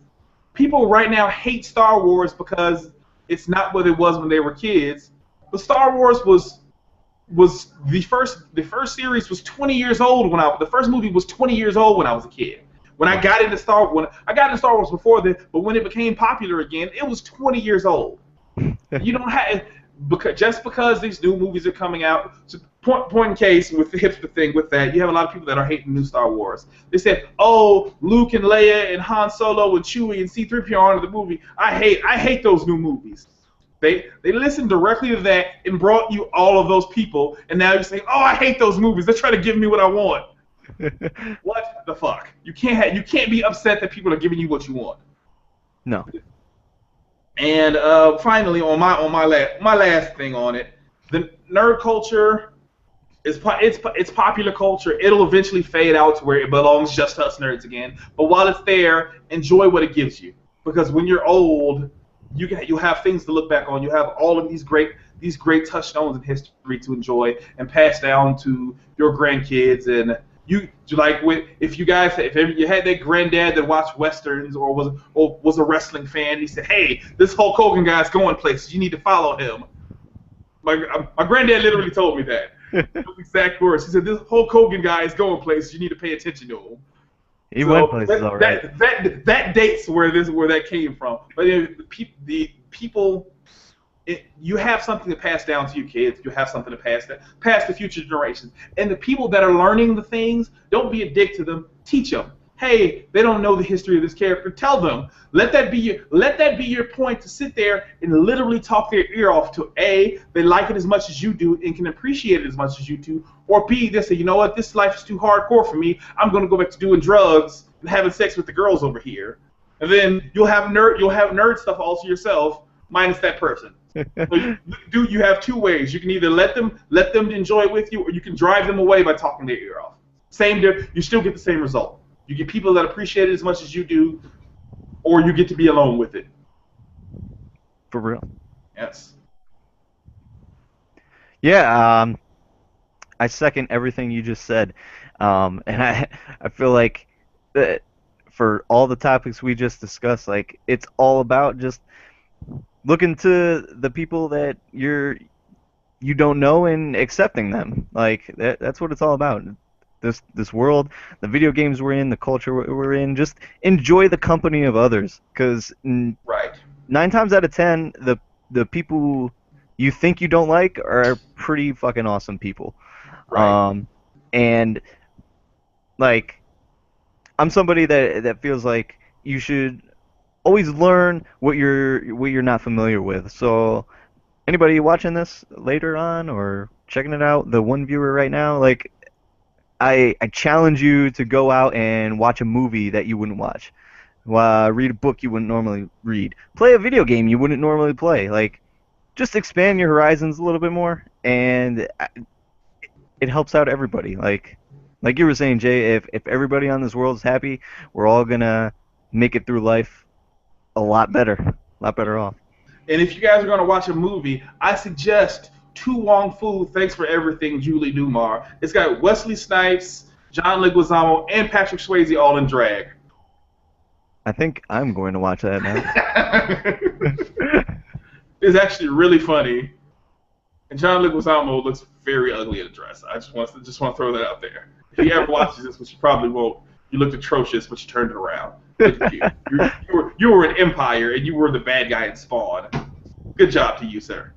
People right now hate Star Wars because it's not what it was when they were kids. But Star Wars was the first series was 20 years old the first movie was 20 years old when I was a kid. When I got into Star Wars before that, but when it became popular again, it was 20 years old. You don't have because these new movies are coming out. So point in case with the hipster thing with that, you have a lot of people that are hating new Star Wars. They said, "Oh, Luke and Leia and Han Solo and Chewie and C-3PO are in the movie. I hate those new movies." They listened directly to that and brought you all of those people, and now you're saying, "Oh, I hate those movies. They're trying to give me what I want." What the fuck? You can't be upset that people are giving you what you want. No. And finally, on my last thing on it, the nerd culture it's popular culture. It'll eventually fade out to where it belongs just to us nerds again. But while it's there, enjoy what it gives you, because when you're old, you'll have things to look back on. You have all of these great touchstones in history to enjoy and pass down to your grandkids. And if you had that granddad that watched westerns or was a wrestling fan, he said, "Hey, this Hulk Hogan guy's going places. You need to follow him." My granddad literally told me that. Those exact words. He said, "This Hulk Hogan guy is going places. You need to pay attention to him." He went So places, all right. that dates where that came from. But the people, you have something to pass down to your kids. You have something to pass to future generations. And the people that are learning the things, don't be a dick to them. Teach them. Hey, they don't know the history of this character. Tell them. Let that be your point to sit there and literally talk their ear off to A, they like it as much as you do and can appreciate it as much as you do, or B, they say, you know what, this life is too hardcore for me. I'm going to go back to doing drugs and having sex with the girls over here. And then you'll have nerd stuff all to yourself, minus that person. So you have two ways. You can either let them enjoy it with you, or you can drive them away by talking their ear off. You still get the same result. You get people that appreciate it as much as you do, or you get to be alone with it. For real. Yes. Yeah, I second everything you just said. And I feel like that for all the topics we just discussed, like it's all about just looking to the people that you don't know and accepting them. Like that's what it's all about. This world, the video games we're in, the culture we're in, just enjoy the company of others. Because Right. 9 times out of 10, the people you think you don't like are pretty fucking awesome people. Right. Um, and like I'm somebody that feels like you should always learn what you're not familiar with. So anybody watching this later on or checking it out, the one viewer right now, like I challenge you to go out and watch a movie that you wouldn't watch. Read a book you wouldn't normally read. Play a video game you wouldn't normally play. Like just expand your horizons a little bit more, and it helps out everybody. Like you were saying, Jay, if everybody on this world is happy, we're all gonna make it through life a lot better off. And if you guys are going to watch a movie, I suggest To Wong Fu, Thanks for Everything, Julie Newmar. It's got Wesley Snipes, John Leguizamo, and Patrick Swayze all in drag. I think I'm going to watch that now. It's actually really funny. And John Leguizamo looks very ugly in a dress. I just want to throw that out there. If he ever watches this, which you probably won't, you looked atrocious, but you turned it around. Look at you. You were an Empire, and you were the bad guy in Spawn. Good job to you, sir.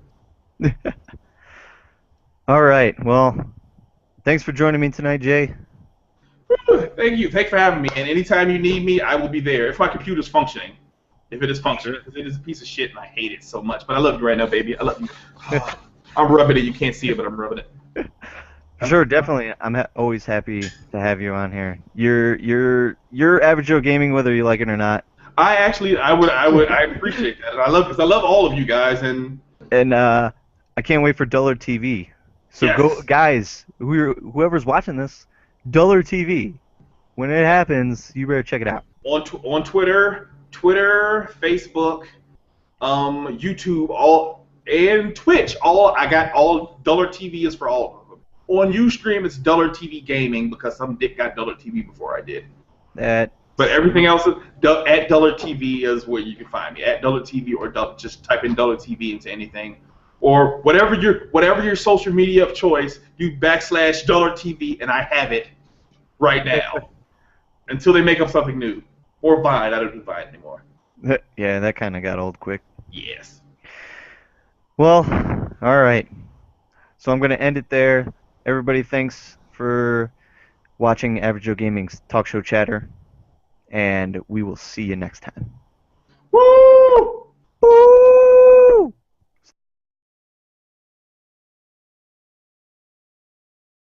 All right. Well, thanks for joining me tonight, Jay. Thank you. Thanks for having me. And anytime you need me, I will be there. If my computer's functioning. If it is functioning. Because it is a piece of shit and I hate it so much. But I love you right now, baby. I love you. I'm rubbing it. You can't see it, but I'm rubbing it. Sure, definitely. Always happy to have you on here. You're Average Joe Gaming, whether you like it or not. I appreciate that. And because I love all of you guys. And I can't wait for Duller TV. So Yes. go, guys. Whoever's watching this, Duller TV. When it happens, you better check it out. On Twitter, Facebook, YouTube, and Twitch. I got all Duller TV is for all of them. On Ustream, it's Duller TV Gaming because some dick got Duller TV before I did. That. But everything else at Duller TV is where you can find me. At Duller TV or just type in Duller TV into anything. Or whatever your social media of choice, you / Duller TV and I have it right now. Until they make up something new. Or Vine. I don't do Vine anymore. Yeah, that kind of got old quick. Yes. Well, all right. So I'm going to end it there. Everybody, thanks for watching Average Joe Gaming's talk show chatter, and we will see you next time. Woo!